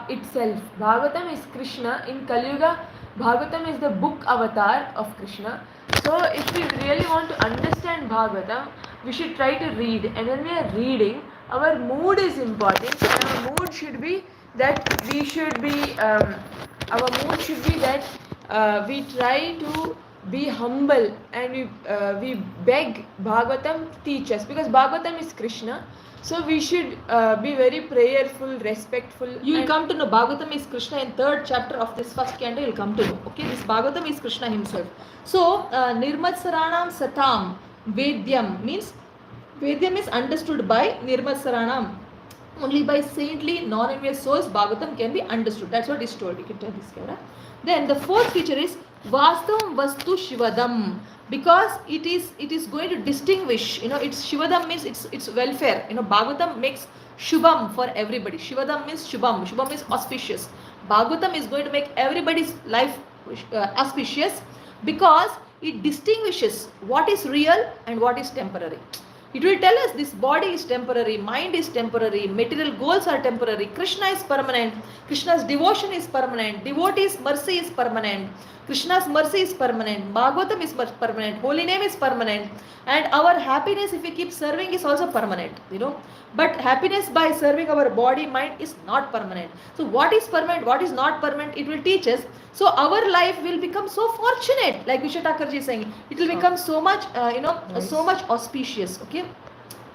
itself. Bhagavatam is Krishna. In Kali Yuga, Bhagavatam is the book avatar of Krishna. So if we really want to understand Bhagavatam, we should try to read. And when we are reading, our mood is important. And our mood should be that we should be, we try to be humble and we beg Bhagavatam teach us, because Bhagavatam is Krishna, so we should be very prayerful, respectful. You will and come to know Bhagavatam is Krishna in third chapter of this first canto. You will come to know. Okay, this Bhagavatam is Krishna himself. So Nirmatsaranam Satam Vedyam means Vedyam is understood by Nirmatsaranam. Only by saintly, non-envious souls, Bhagavatam can be understood. That's what is told. You can tell this camera. Then the fourth feature is Vastavam Vastu Shivadam, because it is going to distinguish. It's Shivadam means it's welfare. Bhagavatam makes Shubham for everybody. Shivadam means Shubham. Shubham means auspicious. Bhagavatam is going to make everybody's life auspicious, because it distinguishes what is real and what is temporary. It will tell us this body is temporary, mind is temporary, material goals are temporary, Krishna is permanent, Krishna's devotion is permanent, devotee's mercy is permanent, Krishna's mercy is permanent, Bhagavatam is permanent, holy name is permanent, and our happiness if we keep serving is also permanent, But happiness by serving our body, mind is not permanent. So what is permanent, what is not permanent, it will teach us. So our life will become so fortunate, like Vishwatakarji is saying, it will become so much, Nice. so much auspicious. Okay.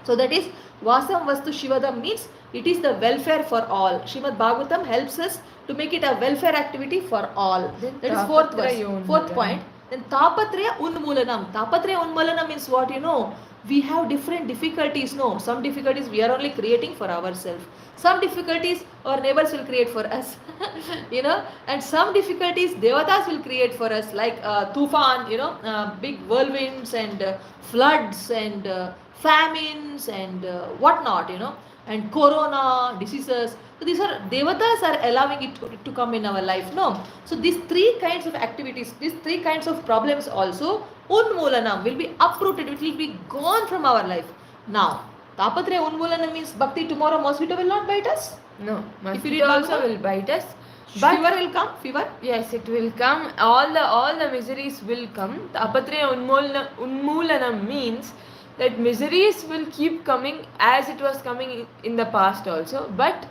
So that is Vasam Vastu Shivadam means it is the welfare for all. Srimad Bhagavatam helps us to make it a welfare activity for all. Then That is fourth verse, Tapatraya fourth Unmulanam. point. Then Tapatraya Unmulanam. Tapatraya Unmulanam means what? We have different difficulties. No, some difficulties we are only creating for ourselves. Some difficulties our neighbors will create for us. And some difficulties Devatas will create for us, like Tufan, big whirlwinds and floods and famines and whatnot, and corona, diseases. So these are Devatas are allowing it to come in our life. No. So these three kinds of activities, these three kinds of problems also, Unmulanam will be uprooted, it will be gone from our life. Now, Tapatraya Unmulanam means Bhakti, tomorrow mosquito will not bite us. No, If you read mosquito also Bhagavatam, will bite us. Fever will come, fever. Yes, it will come. All the miseries will come. Tapatraya Unmulanam means that miseries will keep coming as it was coming in the past also, but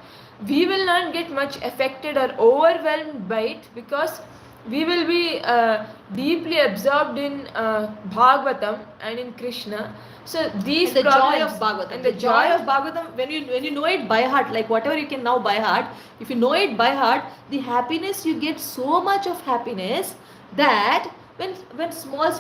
we will not get much affected or overwhelmed by it, because we will be deeply absorbed in Bhagavatam and in Krishna. So these And the joy problems of Bhagavatam. and The joy of Bhagavatam, when you know it by heart, like whatever you can now by heart, if you know it by heart, the happiness, you get so much of happiness that when small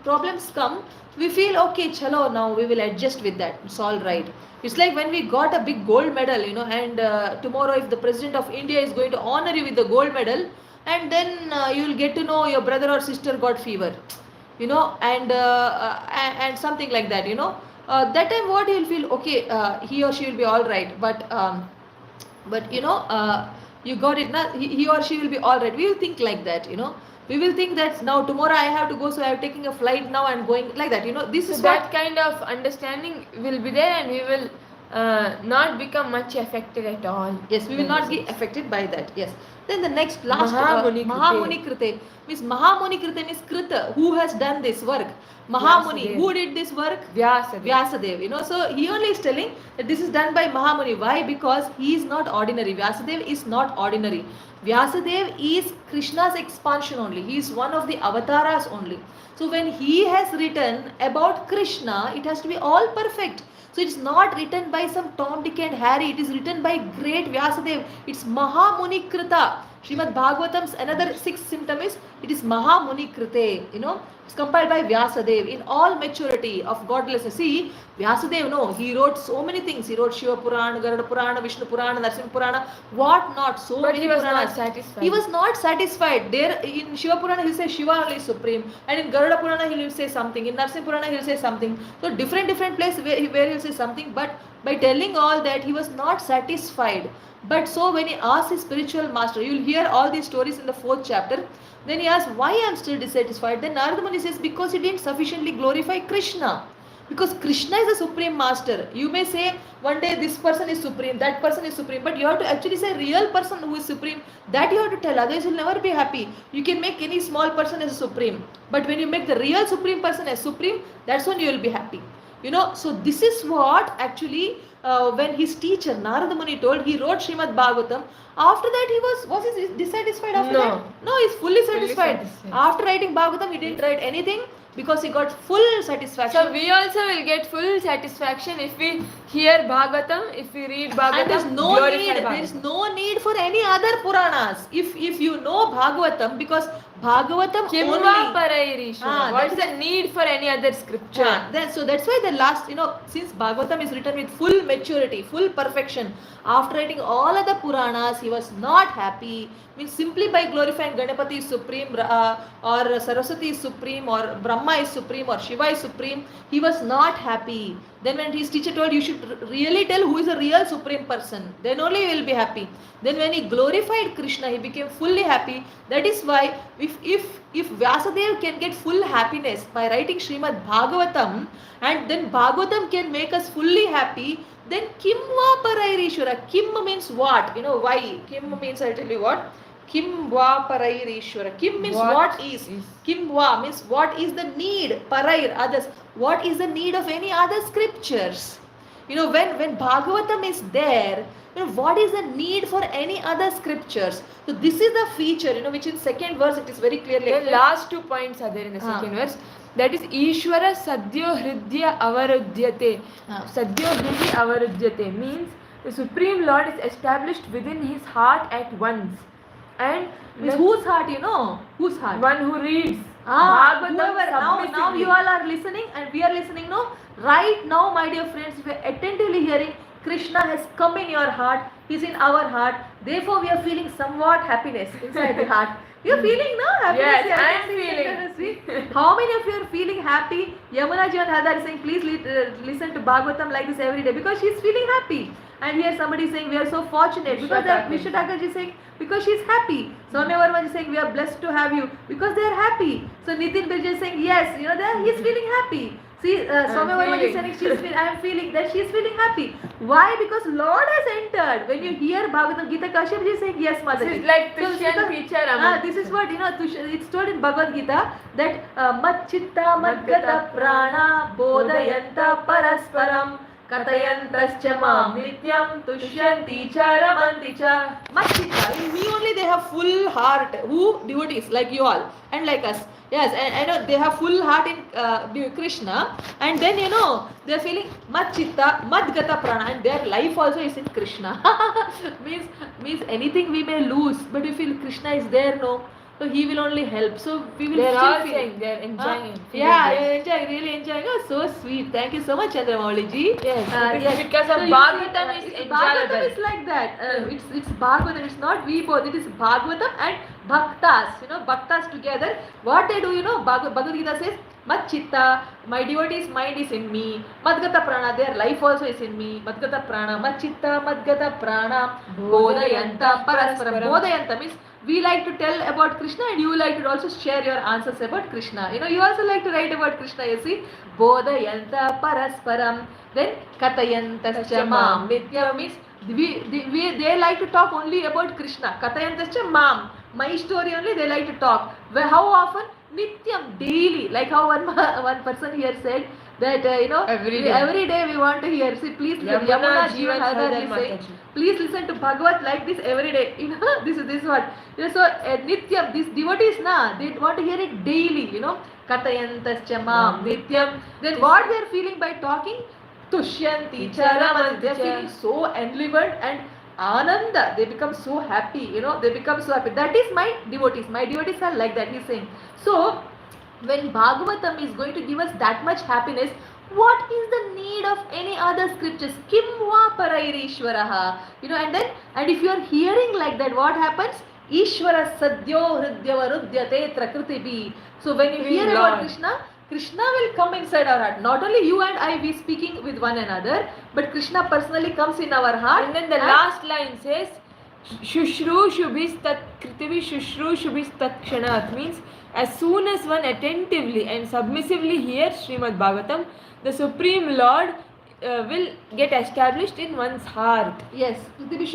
problems come, we feel okay, chalo, now we will adjust with that. It's all right. It's like when we got a big gold medal, and tomorrow if the president of India is going to honor you with the gold medal, and then you will get to know your brother or sister got fever, and something like that, that time what you'll feel, okay, he or she will be all right, but you got it, he or she will be all right. We will think like that, we will think that now tomorrow I have to go, so I am taking a flight now and going like that, this So is that what. kind of understanding will be there, and we will not become much affected at all. Yes, we will not be affected by that. Yes. Then the next last Mahamuni Krite. Mahamuni Krite means Mahamuni Krite means Krita, who has done this work. Mahamuni, Vyasadeva. who did this work? Vyasadeva. Vyasadeva. So he only is telling that this is done by Mahamuni. Why? Because he is not ordinary. Vyasadeva is not ordinary. Vyasadeva is Krishna's expansion only. He is one of the avatars only. So when he has written about Krishna, it has to be all perfect. So it's not written by some Tom, Dick and Harry. It is written by great Vyasadeva. It's Mahamuni Krita. Srimad Bhagavatam's another sixth symptom is it is Mahamuni Krite. It's compiled by Vyasadeva in all maturity of godlessness. See, Vyasadeva, he wrote so many things. He wrote Shiva Purana, Garuda Purana, Vishnu Purana, Narsimha Purana, what not. So But many he was Puranas. not satisfied. He was not satisfied. There in Shiva Purana he'll say Shiva only is supreme, and in Garuda Purana he'll say something. In Narsimha Purana he'll say something. So different places where he'll say something. But by telling all that, he was not satisfied. But so when he asked his spiritual master, you will hear all these stories in the 4th chapter. Then he asked, why I am still dissatisfied? Then Narada Muni says, because he didn't sufficiently glorify Krishna. Because Krishna is the supreme master. You may say one day this person is supreme, that person is supreme, but you have to actually say real person who is supreme. That you have to tell, otherwise you'll never be happy. You can make any small person as a supreme, but when you make the real supreme person as supreme, that's when you will be happy. So this is what actually when his teacher Narada Muni told, he wrote Srimad Bhagavatam. After that, was he dissatisfied after No. that? No, he's fully satisfied. satisfied. After writing Bhagavatam, he didn't write anything because he got full satisfaction. So we also will get full satisfaction if we hear Bhagavatam, if we read Bhagavatam. And there's no glorify need. Bhagavatam. There is no need for any other Puranas. If you know Bhagavatam, because Bhagavatam Kim only. va parairishvara. What is that's the need for any other scripture? So that's why the last, since Bhagavatam is written with full maturity, full perfection, after writing all other Puranas, he was not happy. Means simply by glorifying Ganapati is supreme, or Saraswati is supreme, or Brahma is supreme, or Shiva is supreme, he was not happy. Then when his teacher told, you should really tell who is the real supreme person, then only you will be happy. Then when he glorified Krishna, he became fully happy. That is why if Vyasadeva can get full happiness by writing Srimad Bhagavatam, and then Bhagavatam can make us fully happy, then Kim va parairishvara. Kim means what? Why? Kim means, I'll tell you what. Kim va parairishvara. Kim means what is. Kim va means what is the need. Parair, others. What is the need of any other scriptures? When Bhagavatam is there, what is the need for any other scriptures? So this is the feature, which in second verse it is very clearly. The last 2 points are there in the second verse. That is Ishvara Sadhyo Hridya Avarudyate. Sadhyo Hridya Avarudyate means the Supreme Lord is established within his heart at once. And Means whose heart, Whose heart? one who reads Bhagavatam, Bhagavatam now submissively. you all are listening and we are listening now. Right now, my dear friends, if you are attentively hearing, Krishna has come in your heart, he is in our heart. Therefore, we are feeling somewhat happiness inside the heart. You are feeling no happiness? Yes, I am can see. How many of you are feeling happy? Yamuna ji and Hadar is saying, please listen to Bhagavatam like this every day, because she is feeling happy. And here somebody is saying, we are so fortunate, because Vishwataka ji is saying, because she is happy. Soumya Verma ji is saying, we are blessed to have you, because they are happy. So Nitin Birja is saying, yes, he is feeling happy. See, Soumya Verma ji is saying, I am feeling that she is feeling happy. Why? Because Lord has entered. When you hear Bhagavatam, Gita Kashyap ji is saying, yes, Mother. This is like Tushyan teacher. This is what, it's told in Bhagavad Gita that Mat Chitta Mat Gata Prana Bodhayanta Parasparam Katayantascha Mam Nityam Tushyanti Cha Ramanti Cha. Mat Chitta, in me only they have full heart. Who? Devotees like you all and like us. Yes, and I know they have full heart in Krishna, and then they are feeling Mat Chitta, Mat Gata Prana, and their life also is in Krishna. means anything we may lose, but we feel Krishna is there, no. So he will only help. So we will. They're all feel. saying they're enjoying it. Yeah, you're enjoying, really enjoying. Oh, so sweet. Thank you so much, Chandramouli ji. Yes, because of So Bhagavatam is Bhagavatam enjoyable. is like that. It's Bhagavatam. It's not we both. It is Bhagavatam and Bhaktas. Bhaktas together. What they do, Bhagavad Gita says, Mat Chitta, my devotee's mind is in me. Madgata Prana, their life also is in me. Madgata Prana, Mat Chitta, Madgata Prana, Bodhayanta Parasparam. Bodhayanta means we like to tell about Krishna and you like to also share your answers about Krishna. You also like to write about Krishna, you see. Bodhayanta Parasparam. Then Katayantascha Mam. Nitya means they like to talk only about Krishna. Katayantascha Mam. My story only they like to talk. How often? Nityam, daily. Like how one person here said that every day we want to hear. See, please listen. Yamuna Jivan Hadar is saying, please listen to Bhagavat like this every day. This is what. So Nityam, these devotees they want to hear it daily. Katayantascha Mam Nityam. Then what they are feeling by talking? Tushyanti Charaman. They are feeling so enlivened and Ananda, they become so happy, they become so happy. That is my devotees. My devotees are like that, he's saying. So, when Bhagavatam is going to give us that much happiness, what is the need of any other scriptures? Kim va parairishvaraha. And if you are hearing like that, what happens? Ishvara sadhyo hridyavarudyate trakritibi. So, when you hear about Krishna will come inside our heart. Not only you and I, we speaking with one another, but Krishna personally comes in our heart. And then the last line says, Shushrushu tat kritivi shushrushu tat kshanat, means as soon as one attentively and submissively hears Srimad Bhagavatam, the Supreme Lord will get established in one's heart. Yes, kritivi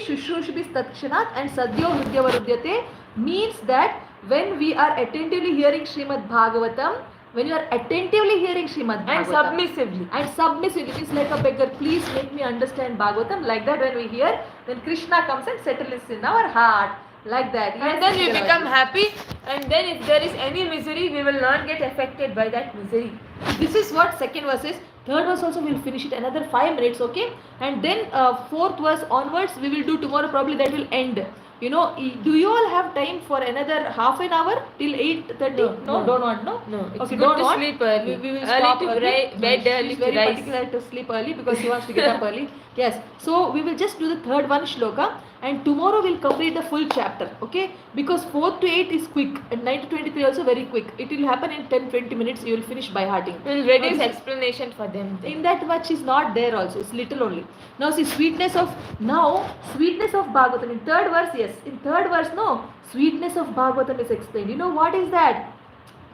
shushrushu tat kshanat and sadhyo hridyavarudyate means that when we are attentively hearing Srimad Bhagavatam, when you are attentively hearing Srimad Bhagavatam. And submissively. And submissively, it is like a beggar, please make me understand Bhagavatam. Like that, when we hear, then Krishna comes and settles in our heart. Like that. And then we become happy, and then if there is any misery, we will not get affected by that misery. This is what second verse is. Third verse also we will finish it another 5 minutes, okay? And then fourth verse onwards we will do tomorrow, probably that will end. You know, do you all have time for another half an hour till 8:30? No. Don't want, no? No, it's Okay, good don't to want. sleep early. We will Early stop to early. bed early She's to very rise. particular to sleep early because she wants to get up early. Yes. So we will just do the third one shloka, and tomorrow we'll complete the full chapter, okay? Because 4 to 8 is quick, and 9 to 23 also very quick. It will happen in 10-20 minutes. You will finish by hearting. We'll reduce explanation for them. In that much is not there also. It's little only. Now see, sweetness of Bhagavatam. In third verse, yes. In third verse, no. Sweetness of Bhagavatam is explained. You know what is that?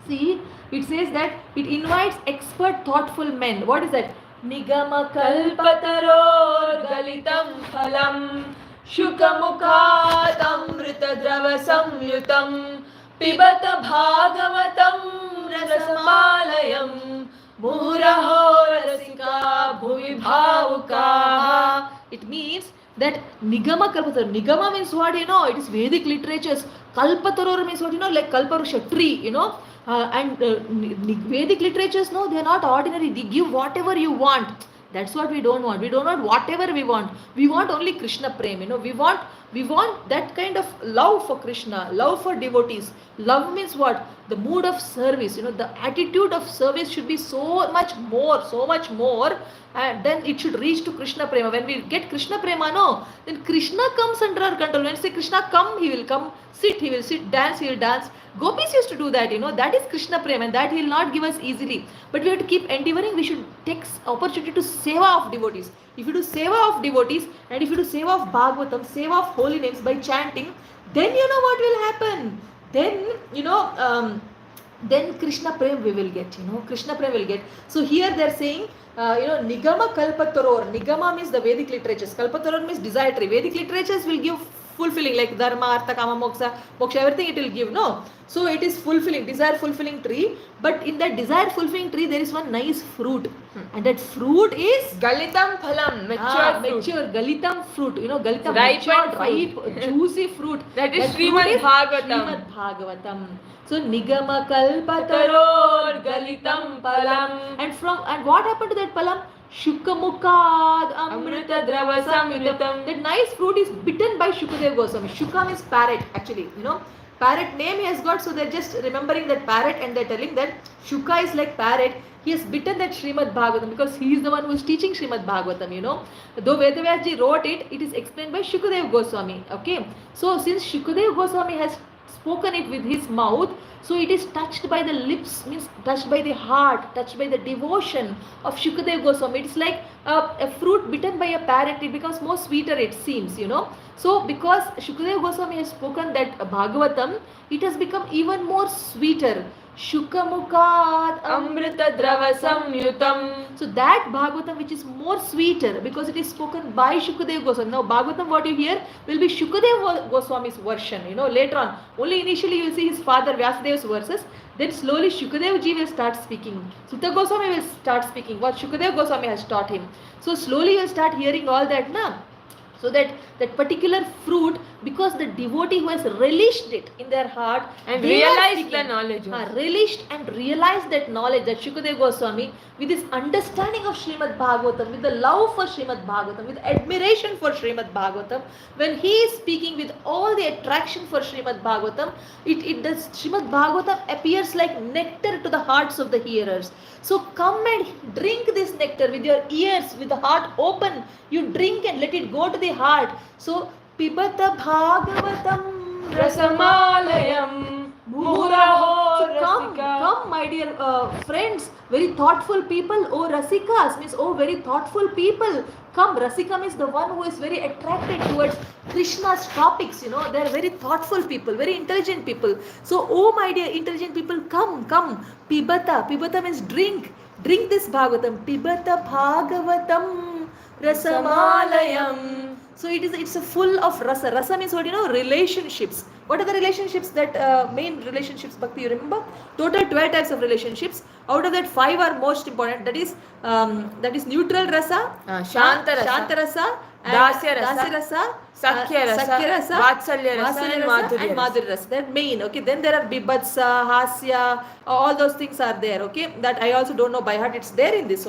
See, it says that it invites expert, thoughtful men. What is that? Nigama Kalpataror galitam phalam Shukamukhat amritadrava samyutam Pibata bhagavatam rasamalayam Muraho rasika bhuvi bhavukaha. It means that Nigama Kalpataror. Nigama means what, you know? It is Vedic literatures. Kalpataror means what, you know? Like Kalparusha tree, you know? Vedic literatures, no, they are not ordinary. They give whatever you want. That's what we don't want. We don't want whatever we want. We want only Krishna Prem. You know, we want that kind of love for Krishna, love for devotees. Love means what? The mood of service. You know, the attitude of service should be so much more, and then it should reach to Krishna Prema. When we get Krishna Prema, no, then Krishna comes under our control. When we say Krishna come, he will come. Sit, he will sit. Dance, he will dance. Gopis used to do that, you know. That is Krishna Prema, and that he will not give us easily. But we have to keep endeavoring. We should take opportunity to seva of devotees. If you do seva of devotees, and if you do seva of Bhagavatam, seva of holy names by chanting, then you know what will happen. Then, you know, then Krishna Prem we will get, you know. Krishna Prem will get. So here they are saying, you know, Nigama Kalpataror. Nigama means the Vedic literatures. Kalpataror means desire tree. Vedic literatures will give fulfilling, like dharma, artha, kama, moksha, everything it will give, no? So it is fulfilling, desire fulfilling tree. But in that desire fulfilling tree, there is one nice fruit. And that fruit is Galitam phalam, mature Galitam fruit. You know, Galitam, ripe, juicy fruit. That is Srimad Bhagavatam. So Nigama Kalpataror Galitam Palam. And what happened to that palam? Shukamukad Amrita Drava Samyutam. That nice fruit is bitten by Shukadev Goswami. Shuka means parrot, actually, you know. Parrot name he has got, so they're just remembering that parrot, and they're telling that Shuka is like parrot. He has bitten that Srimad Bhagavatam because he is the one who is teaching Srimad Bhagavatam, you know. Though Vedavyasji wrote it, it is explained by Shukadev Goswami. Okay. So since Shukadev Goswami has spoken it with his mouth, so it is touched by the lips, means touched by the heart, touched by the devotion of Shukadev Goswami. It's like a fruit bitten by a parrot, it becomes more sweeter, it seems, you know. So because Shukadev Goswami has spoken that Bhagavatam, it has become even more sweeter. Shukamukhat Amrita Drava Samyutam. So that Bhagavatam which is more sweeter because it is spoken by Shukadev Goswami. Now Bhagavatam what you hear will be Shukadev Goswami's version, you know, later on. Only initially you will see his father Vyasadev's verses. Then slowly Shukadev ji will start speaking. Sutta Goswami will start speaking what Shukadev Goswami has taught him. So slowly you will start hearing all that, na? So that particular fruit, because the devotee who has relished it in their heart and realized the knowledge, relished and realized that knowledge, that Shukadev Goswami, with his understanding of Srimad Bhagavatam, with the love for Srimad Bhagavatam, with admiration for Srimad Bhagavatam, when he is speaking with all the attraction for Srimad Bhagavatam, it does, Srimad Bhagavatam appears like nectar to the hearts of the hearers. So come and drink this nectar with your ears, with the heart open. You drink and let it go to the heart. So Pibata Bhagavatam Rasamalayam Muraho. So come, my dear friends, very thoughtful people. Oh Rasikas means oh very thoughtful people. Come, Rasika means the one who is very attracted towards Krishna's topics, you know. They are very thoughtful people, very intelligent people. So, oh my dear intelligent people, come. Pibata. Pibata means drink. Drink this Bhagavatam. Pibata Bhagavatam Rasamalayam So it's a full of rasa. Rasa means what, relationships. What are the relationships that main relationships, Bhakti, you remember? Total 12 types of relationships. Out of that, 5 are most important. That is neutral rasa, Shanta rasa, Shanta rasa, and Dasya rasa, Dasya rasa, Sakhya rasa, Sakhya rasa, Vatsalya rasa, Vatsalya and rasa, Madhurya and rasa. Madhurya rasa. They're main. Okay, then there are Bibhatsa, Hasya, all those things are there. Okay, that I also don't know by heart. It's there in this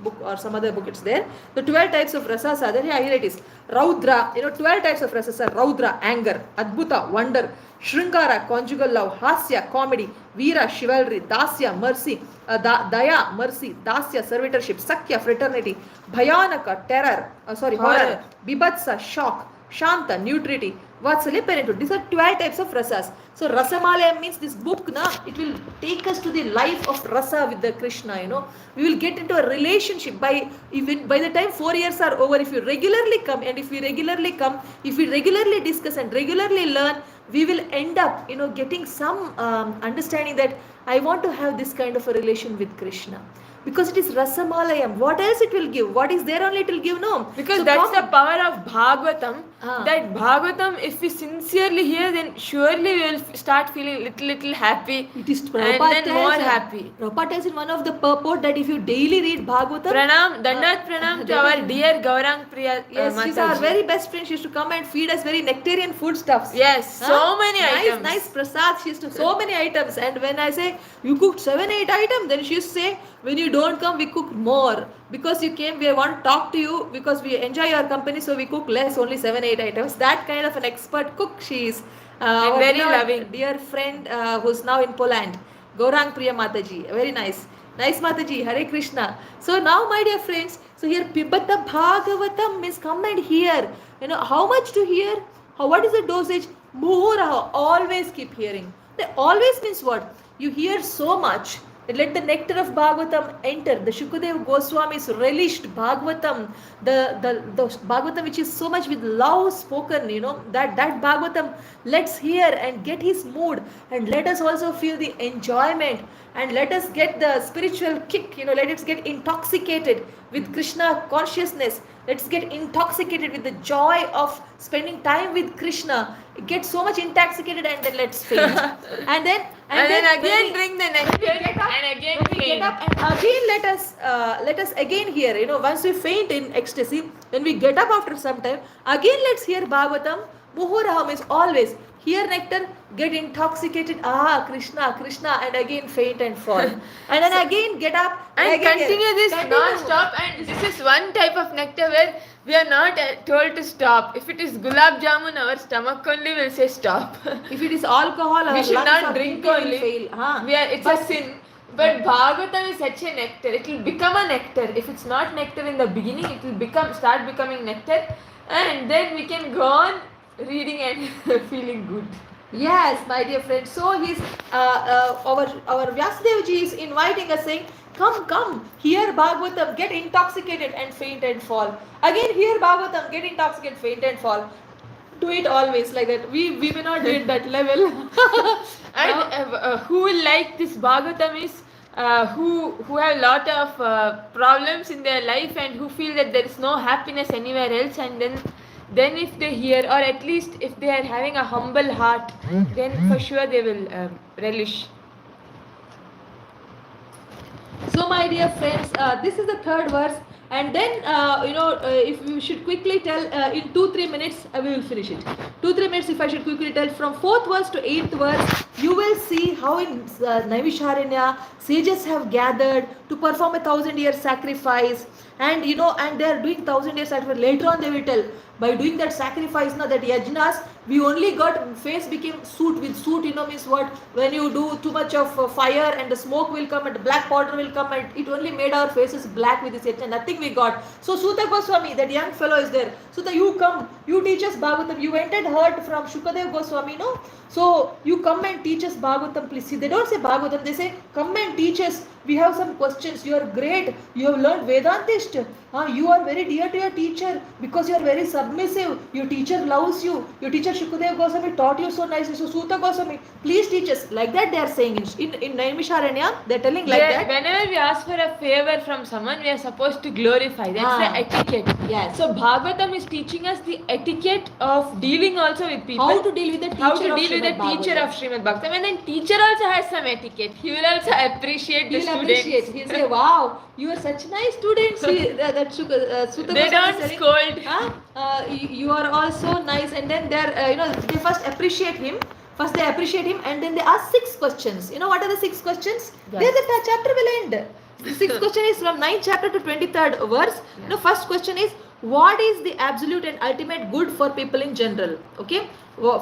book or some other book. It's there. The 12 types of rasas are there. Here it is. Raudra. 12 types of rasas are Raudra, anger, Adbhuta, wonder, Shringara, conjugal love, Hasya, comedy, Veera, chivalry, Dasya, mercy, Daya, mercy, Dasya, servitorship, Sakya, fraternity, Bhayanaka, terror, horror, Bibhatsa, shock, Shanta, neutrality, Vatsalya, parenthood. These are 12 types of rasas. So Rasamalaya means this book, it will take us to the life of rasa with the Krishna, We will get into a relationship by the time 4 years are over, if you regularly come, and if we regularly discuss and regularly learn, we will end up, getting some understanding that I want to have this kind of a relation with Krishna. Because it is Rasamalayam. What else it will give? What is there only it will give? No. Because So that's come. the power of Bhagavatam. That Bhagavatam, if we sincerely hear, then surely we will start feeling little happy. It is and Prabhupada then tells, more happy. Prabhupada tells in one of the purport that if you daily read Bhagavatam, Dandat pranam to our dear Gaurang Priya yes, she's our Mataji. very best friend. She used to come and feed us very nectarian foodstuffs. Yes, so many items. Nice prasad. She used to so many items. And when I say you cooked 7-8 items, then she used to say, when you don't come, we cook more. Because you came, we want to talk to you because we enjoy your company, so we cook less, only 7-8 items. That kind of an expert cook she is. And very loving. Dear friend who's now in Poland, Gaurang Priya Mataji. Very nice. Nice Mataji, Hare Krishna. So now, my dear friends, so here Pibata Bhagavatam means come and hear. How much to hear? What is the dosage? Muhuraha, always keep hearing. Always means what? You hear so much. Let the nectar of Bhagavatam enter. The Shukadeva Goswami's relished Bhagavatam, the Bhagavatam which is so much with love spoken, that Bhagavatam, let's hear and get his mood, and let us also feel the enjoyment, and let us get the spiritual kick, let us get intoxicated with Krishna consciousness. Let's get intoxicated with the joy of spending time with Krishna. Get so much intoxicated and then let's faint. and then again drink the nectar and again faint. Get up and again let us again hear. Once we faint in ecstasy, when we get up after some time, again let's hear Bhagavatam. Muhuraham is always hear nectar, get intoxicated, Krishna, and again faint and fall. And then again get up and again continue this non-stop. And this is one type of nectar where we are not told to stop. If it is gulab jamun, our stomach only will say stop. If it is alcohol, we should not drink only. Fail. It's a sin. But Bhagavatam is such a nectar. It will become a nectar. If it's not nectar in the beginning, it will start becoming nectar, and then we can go on reading and feeling good. Yes, my dear friend. So he's our Vyasadeva ji is inviting us, saying, come, hear Bhagavatam, get intoxicated and faint and fall. Again, hear Bhagavatam, get intoxicated, faint and fall. Do it always like that. We may not do it that level. And who will like this Bhagavatam is who have a lot of problems in their life and who feel that there is no happiness anywhere else, and then if they hear, or at least if they are having a humble heart, then for sure they will relish. So my dear friends, this is the third verse, and then if we should quickly tell in 2-3 minutes, we will finish it. 2-3 minutes if I should quickly tell, from 4th verse to 8th verse, you will see how in Naimisharanya sages have gathered to perform 1,000-year sacrifice, and and they are doing 1,000-year sacrifice. Later on they will tell, by doing that sacrifice, that yajnas, we only got, face became soot. With soot, means what? When you do too much of fire and the smoke will come and the black powder will come, and it only made our faces black with this yajna. Nothing we got. So Suta Goswami, that young fellow is there. Suta, you come, you teach us Bhagavatam. You went and heard from Shukadev Goswami, So you come and teach us Bhagavatam, please. See, they don't say Bhagavatam, they say, come and teach us. We have some questions. You are great. You have learned Vedantist. You are very dear to your teacher because you are very submissive. Your teacher loves you. Your teacher teacher Shukadeva Goswami taught you so nicely. So Suta Goswami, please teach us. Like that they are saying in Naimisharanya, they are telling like that. Whenever we ask for a favor from someone, we are supposed to glorify. That's the etiquette. Yes. So Bhagavatam is teaching us the etiquette of dealing also with people. How to deal with the teacher How to of deal with the Srimad teacher Bhagavatam. of Srimad Bhagavatam. And then teacher also has some etiquette. He will also appreciate the He'll students. appreciate. He'll say, "Wow, you are such nice students." That Suta They Goswami don't is telling, scold. You are also nice, and then they first appreciate him. First they appreciate him, and then they ask 6 questions. You know what are the 6 questions? Yes. There the chapter will end. The 6th question is from 9th chapter to 23rd verse. Yeah. The first question is, what is the absolute and ultimate good for people in general? Okay.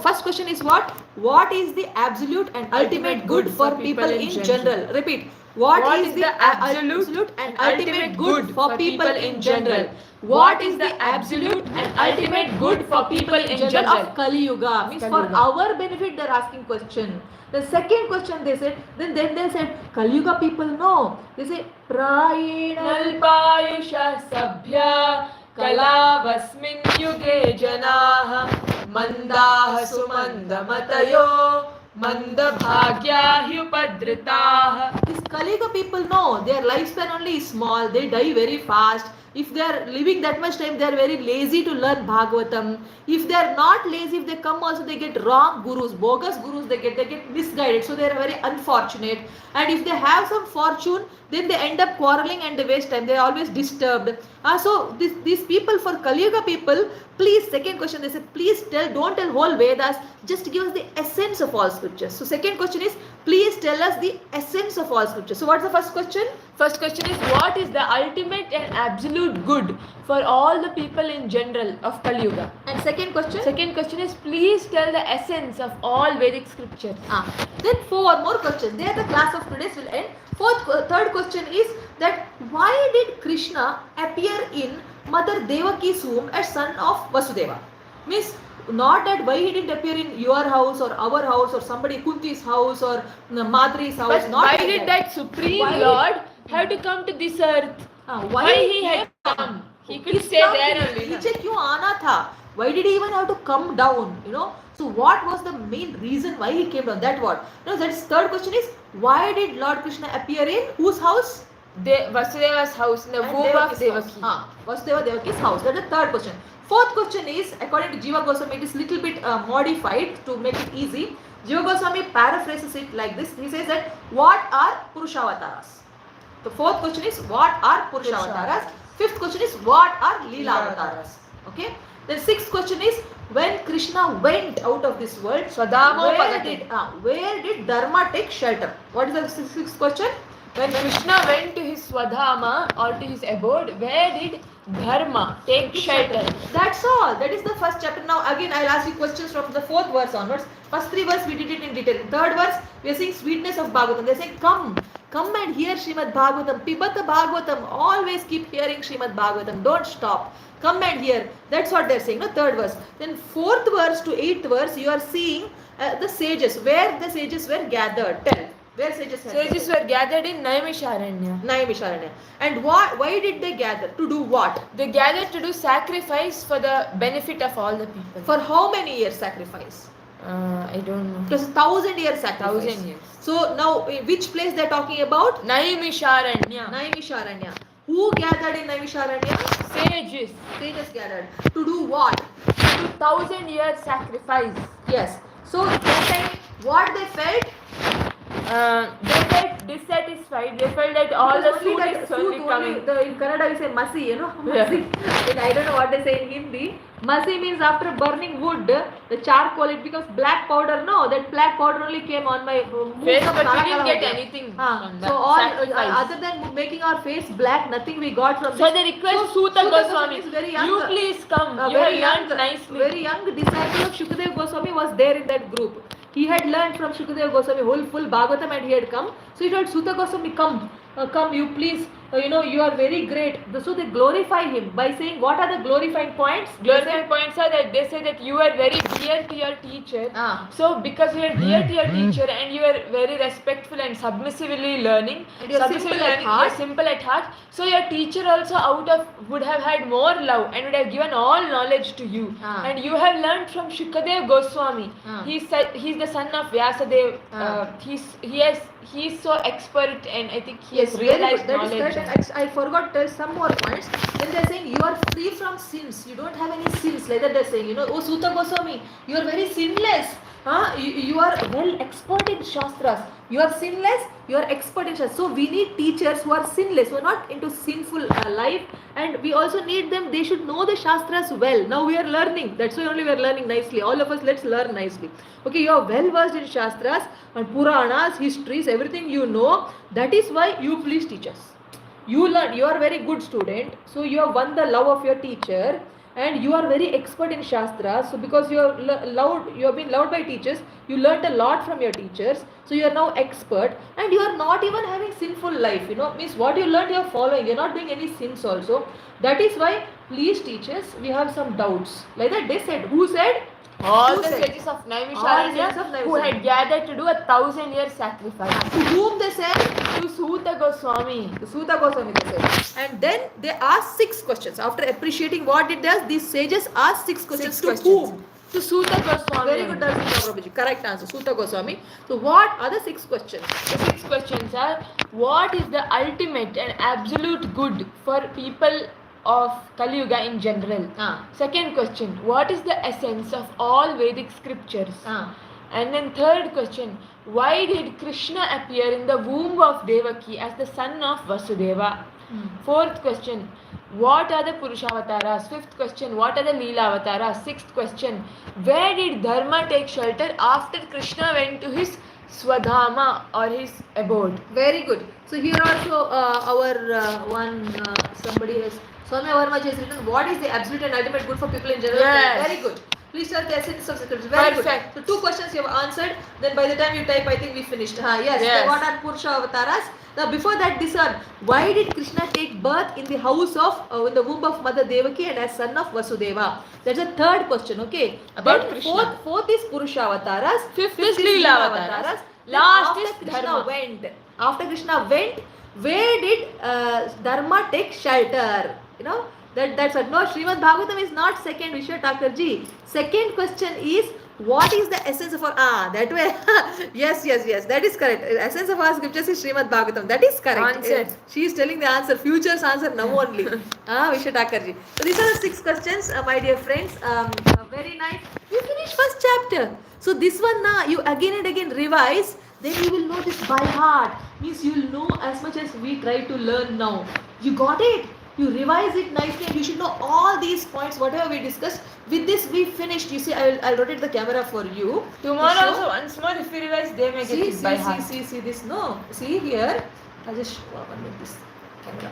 First question is what? What is the absolute and ultimate good for people in general? Repeat. What is the absolute and ultimate good for people in general? What is the absolute and ultimate good for people in general of Kali Yuga? Means for our benefit they are asking question. The second question they said, then they said, Kali Yuga people know. They say, Prayena Nalpayusha sabhya kalavasmin yuge janaha mandaha sumandamatayo mandabhagya hyupadritaha. These Kali Yuga people know their lifespan only is small, they die very fast. If they are living that much time, they are very lazy to learn Bhagavatam. If they are not lazy, if they come also, they get wrong gurus, bogus gurus they get misguided. So they are very unfortunate. And if they have some fortune, then they end up quarreling and they waste time. They are always disturbed. So these people, for Kali Yuga people, please, second question, they said, please don't tell whole Vedas, just give us the essence of all scriptures. So second question is, please tell us the essence of all scriptures. So what's the first question? First question is, what is the ultimate and absolute good for all the people in general of Kali Yuga? And second question? Second question is, please tell the essence of all Vedic scriptures. Then 4 more questions. There the class of today's will end. Third question is that why did Krishna appear in Mother Devaki's womb as son of Vasudeva? Means not that why he didn't appear in your house or our house or somebody Kunti's house or Madri's house. But not why like did that Supreme Why? Lord have to come to this earth? Why he had come? He could stay there only. नीचे क्यों आना था? Why did he even have to come down? So what was the main reason why he came down? That what? That's third question is, why did Lord Krishna appear in whose house? Vasudeva's house, in the And womb of Devaki's Devaki. house. Vasudeva Devaki's house. That is the third question. Fourth question is, according to Jiva Goswami, it is little bit modified to make it easy. Jiva Goswami paraphrases it like this. He says that, what are Purushavatas? The fourth question is, what are Purushavatas? Fifth question is, what are Leela Avataras? Okay. The sixth question is, when Krishna went out of this world, where did Dharma take shelter? What is the sixth question? When Krishna went to his Swadhama or to his abode, where did Dharma take shelter? That's all. That is the first chapter. Now again I will ask you questions from the 4th verse onwards. First 3 verses we did it in detail. Third verse we are seeing sweetness of Bhagavatam. They are saying, come and hear Srimad Bhagavatam. Pibata Bhagavatam. Always keep hearing Srimad Bhagavatam. Don't stop. Come and hear. That's what they are saying. No, third verse. Then 4th verse to 8th verse you are seeing the sages. Where the sages were gathered. Tell. Where sages were gathered in Naimisharanya. And why did they gather? To do what? They gathered to do sacrifice for the benefit of all the people. For how many years sacrifice? I don't know. It was 1,000 years sacrifice. 1,000 years. So now which place they are talking about? Naimisharanya. Who gathered in Naimisharanya? Sages. Sages gathered. To do what? To do 1,000 years sacrifice. Yes. So that time what they felt? They felt dissatisfied. They felt that all the food is only coming. In Kannada we say masi, Yeah. I don't know what they say in Hindi. Masi means after burning wood, the charcoal, it becomes black powder. No, that black powder only came on my face, but we didn't get anything from that so all sacrifice. other than making our face black, nothing we got from So this. they request Suta Goswami, is very young. you please come. You Very have young, learned nicely. very young disciple of Shukadeva Goswami was there in that group. He had learned from Shukadeva Goswami full Bhagavatam and he had come. So he told Suta Goswami, come come, you please, you are very great. So they glorify him by saying, what are the glorifying points? Glorifying points are that they say that you are very dear to your teacher. Ah. So because you are dear to your teacher and you are very respectful and submissively learning, And you are simple at learning, you heart. are simple at heart. So your teacher also would have had more love and would have given all knowledge to you. Ah. And you have learned from Shukadev Goswami. Ah. He's the son of Vyasadev. Ah. He's so expert and I think he Yes, has very realized good. That is knowledge. correct. And I forgot to tell some more points. Then they're saying you are free from sins. You don't have any sins. Like that they're saying, oh Suta Goswami, you are very sinless. You are well expert in Shastras. You are sinless, you are expert in Shastras. So we need teachers who are sinless, who are not into sinful life. And we also need them, they should know the Shastras well. Now we are learning. That's why only we are learning nicely. All of us, let's learn nicely. Okay, you are well versed in Shastras and Puranas, histories, everything you know. That is why you please teach us. You learn, you are a very good student, so you have won the love of your teacher, and you are very expert in Shastras. So because you are you have been loved by teachers, you learnt a lot from your teachers, so you are now expert, and you are not even having sinful life, means what you learned you are following, you are not doing any sins also. That is why, please teachers, we have some doubts. Like that they said, who said? All Who the said? sages of All Naimisharanya sages of who Naimisharanya. had gathered to do 1,000-year sacrifice. To whom they said? To Suta Goswami. To Suta Goswami they said. And then they asked 6 questions. After appreciating what it does, these sages asked 6 questions. Six To whom? To Suta Goswami. Very good, Prabhuji. Correct answer. Suta Goswami. So what are the 6 questions? The 6 questions are: what is the ultimate and absolute good for people of Kali Yuga in general? Second question: what is the essence of all Vedic scriptures? And then third question: why did Krishna appear in the womb of Devaki as the son of Vasudeva? Fourth question: what are the Purushavataras? Fifth question: what are the Leela Avataras? Sixth question: where did Dharma take shelter after Krishna went to his Swadhama or his abode? Very good. So here also somebody has, Swami Varma has written, what is the absolute and ultimate good for people in general? Yes. Very good. Please tell the essence of scripture. Very Perfect. good. So 2 questions you have answered. Then by the time you type, I think we finished. Yes. Yes. What are Purusha Avataras? Now before that, discern. Why did Krishna take birth in the house of, in the womb of Mother Devaki and as son of Vasudeva? That's the third question. Okay. About then Krishna. Fourth is Purusha Avataras. Fifth is Leela Avataras. Last is Krishna Dharma. went. After Krishna went, where did Dharma take shelter? That's what. No, Srimad Bhagavatam is not second, Vishwa Thakurji. Second question is, what is the essence of our... that way. yes, that is correct. Essence of our scriptures is Srimad Bhagavatam. That is correct. Answer. She is telling the answer. Future's answer now only. Vishwa Thakurji. So these are the 6 questions, my dear friends. Very nice. You finished first chapter. So this one now, you again and again revise. Then you will know this by heart. Means you will know as much as we try to learn now. You got it? You revise it nicely and you should know all these points, whatever we discussed. With this we finished. You see, I'll rotate the camera for you. Tomorrow also once more if we revise, they may get it by heart. See this. No. See here. I'll just show one with this camera.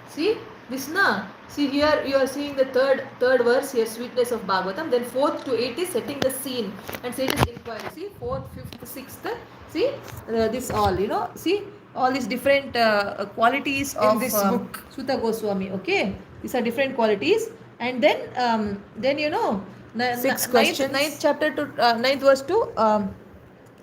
See this na. See here you are seeing the third verse here, sweetness of Bhagavatam. Then 4th to 8th is setting the scene and sages inquiry. See 4th, 5th, 6th. See this all, see all these different qualities of this book. Suta Goswami. Okay, these are different qualities. And then 6 questions. 9th chapter to 9th verse to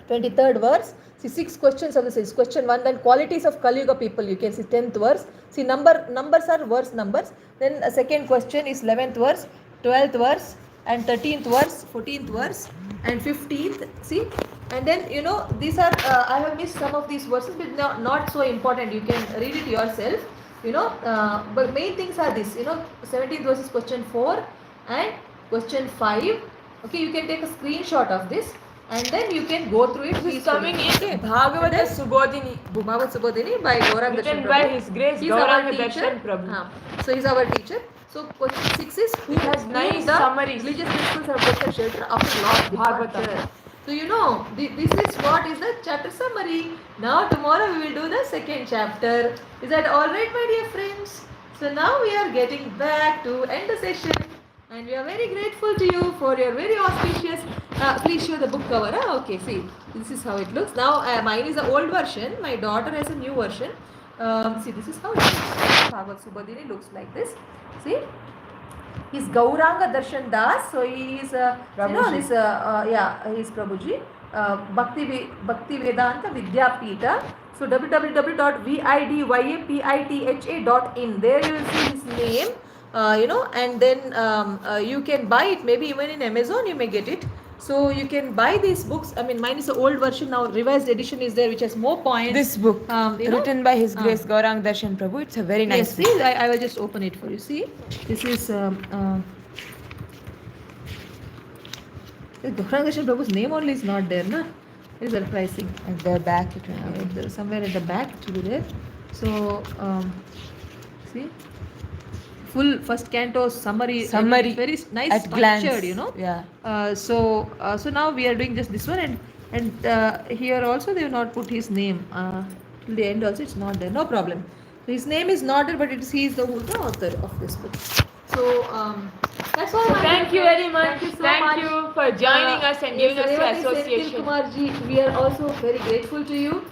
23rd verse. See 6 questions of the sages. Question 1, then qualities of Kali Yuga people. You can see 10th verse. See numbers are verse numbers. Then a second question is 11th verse, 12th verse, and 13th verse, 14th verse, and 15th. See, and then these are I have missed some of these verses, but not so important. You can read it yourself. But main things are this. 17th verse is question 4 and question 5. Okay, you can take a screenshot of this. And then you can go through it. This is coming in Bhagavata Subodhini. Bhagavad Subodhini by Gauranga Written Darshan by Prabhu. His Grace He's Gauranga our teacher. Darshan Prabhu. So he's our teacher. So question 6 is who has nice the summaries. religious principles have taken shelter after Lord Bhagavatam. departure. So this is what is the chapter summary. Now tomorrow we will do the second chapter. Is that alright, my dear friends? So now we are getting back to end the session. And we are very grateful to you for your very auspicious. Please show the book cover. Okay, see, this is how it looks. Now mine is the old version. My daughter has a new version. See, this is how it looks. Bhagavad Subodhini looks like this. See, he's Gauranga Darshan Das, so he is this he is Prabhuji. Bhakti Vedanta Vidyapita. So www.vidyapitha.in. There you will see his name. And then you can buy it. Maybe even in Amazon you may get it. So you can buy these books. I mean, mine is the old version now. Revised edition is there, which has more points. This book, written by His Grace Gaurang Darshan Prabhu, it's a very nice book. See, I will just open it for you. See, this is Gaurang Darshan Prabhu's name only is not there, na? It is surprising. At the back, it will be. Somewhere at the back it will be there. So, see, full first canto summary. Very nice, at structured, glance. Yeah. So now we are doing just this one, and here also they have not put his name till the end. Also, it's not there. No problem. So his name is not there, but he is the author of this book. So that's all. Thank you very much. Thank you so Thank much. you for joining us and giving us the association. Kumarji, we are also very grateful to you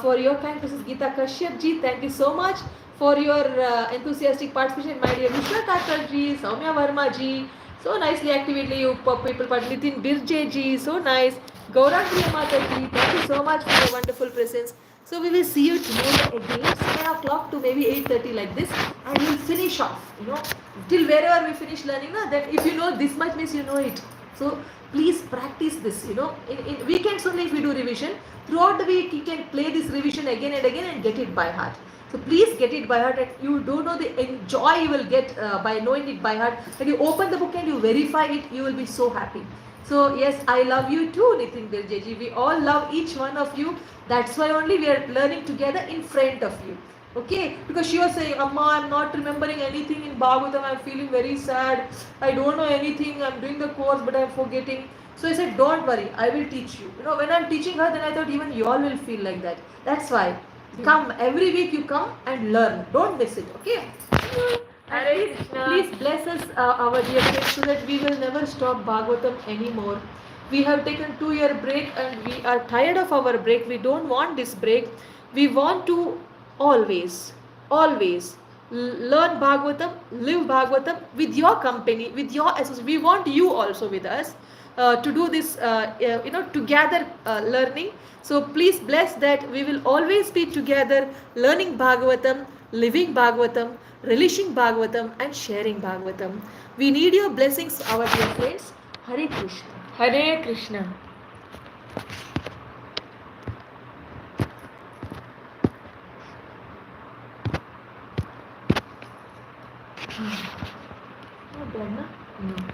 for your kind. This is Geeta Kashyap ji. Thank you so much for your enthusiastic participation, my dear Vishwa Thakur ji, Soumya Verma ji. So nicely, actively, you people, but Nitin Birje ji, so nice. Gaurang Mata ji, thank you so much for your wonderful presence. So we will see you tomorrow again, 7 o'clock to maybe 8:30 like this, and we will finish off. Till wherever we finish learning, then if you know this much means you know it. So please practice this. In weekends only if we do revision, throughout the week you can play this revision again and again and get it by heart. So please get it by heart, and you don't know the joy you will get by knowing it by heart. When you open the book and you verify it, you will be so happy. So yes, I love you too, Nitin Birjeji. We all love each one of you. That's why only we are learning together in front of you. Okay, because she was saying, Amma, I'm not remembering anything in Bhagavatam. I'm feeling very sad. I don't know anything. I'm doing the course, but I'm forgetting. So I said, don't worry. I will teach you. When I'm teaching her, then I thought even you all will feel like that. That's why. Come every week. You come and learn. Don't miss it. Okay. And please bless us, our dear friends, so that we will never stop Bhagavatam anymore. We have taken 2-year break and we are tired of our break. We don't want this break. We want to always learn Bhagavatam, live Bhagavatam with your company, with your association. We want you also with us to do this, together learning. So please bless that we will always be together learning Bhagavatam, living Bhagavatam, relishing Bhagavatam and sharing Bhagavatam. We need your blessings, our dear friends. Hare Krishna. Hare Krishna. Not bad, na? No.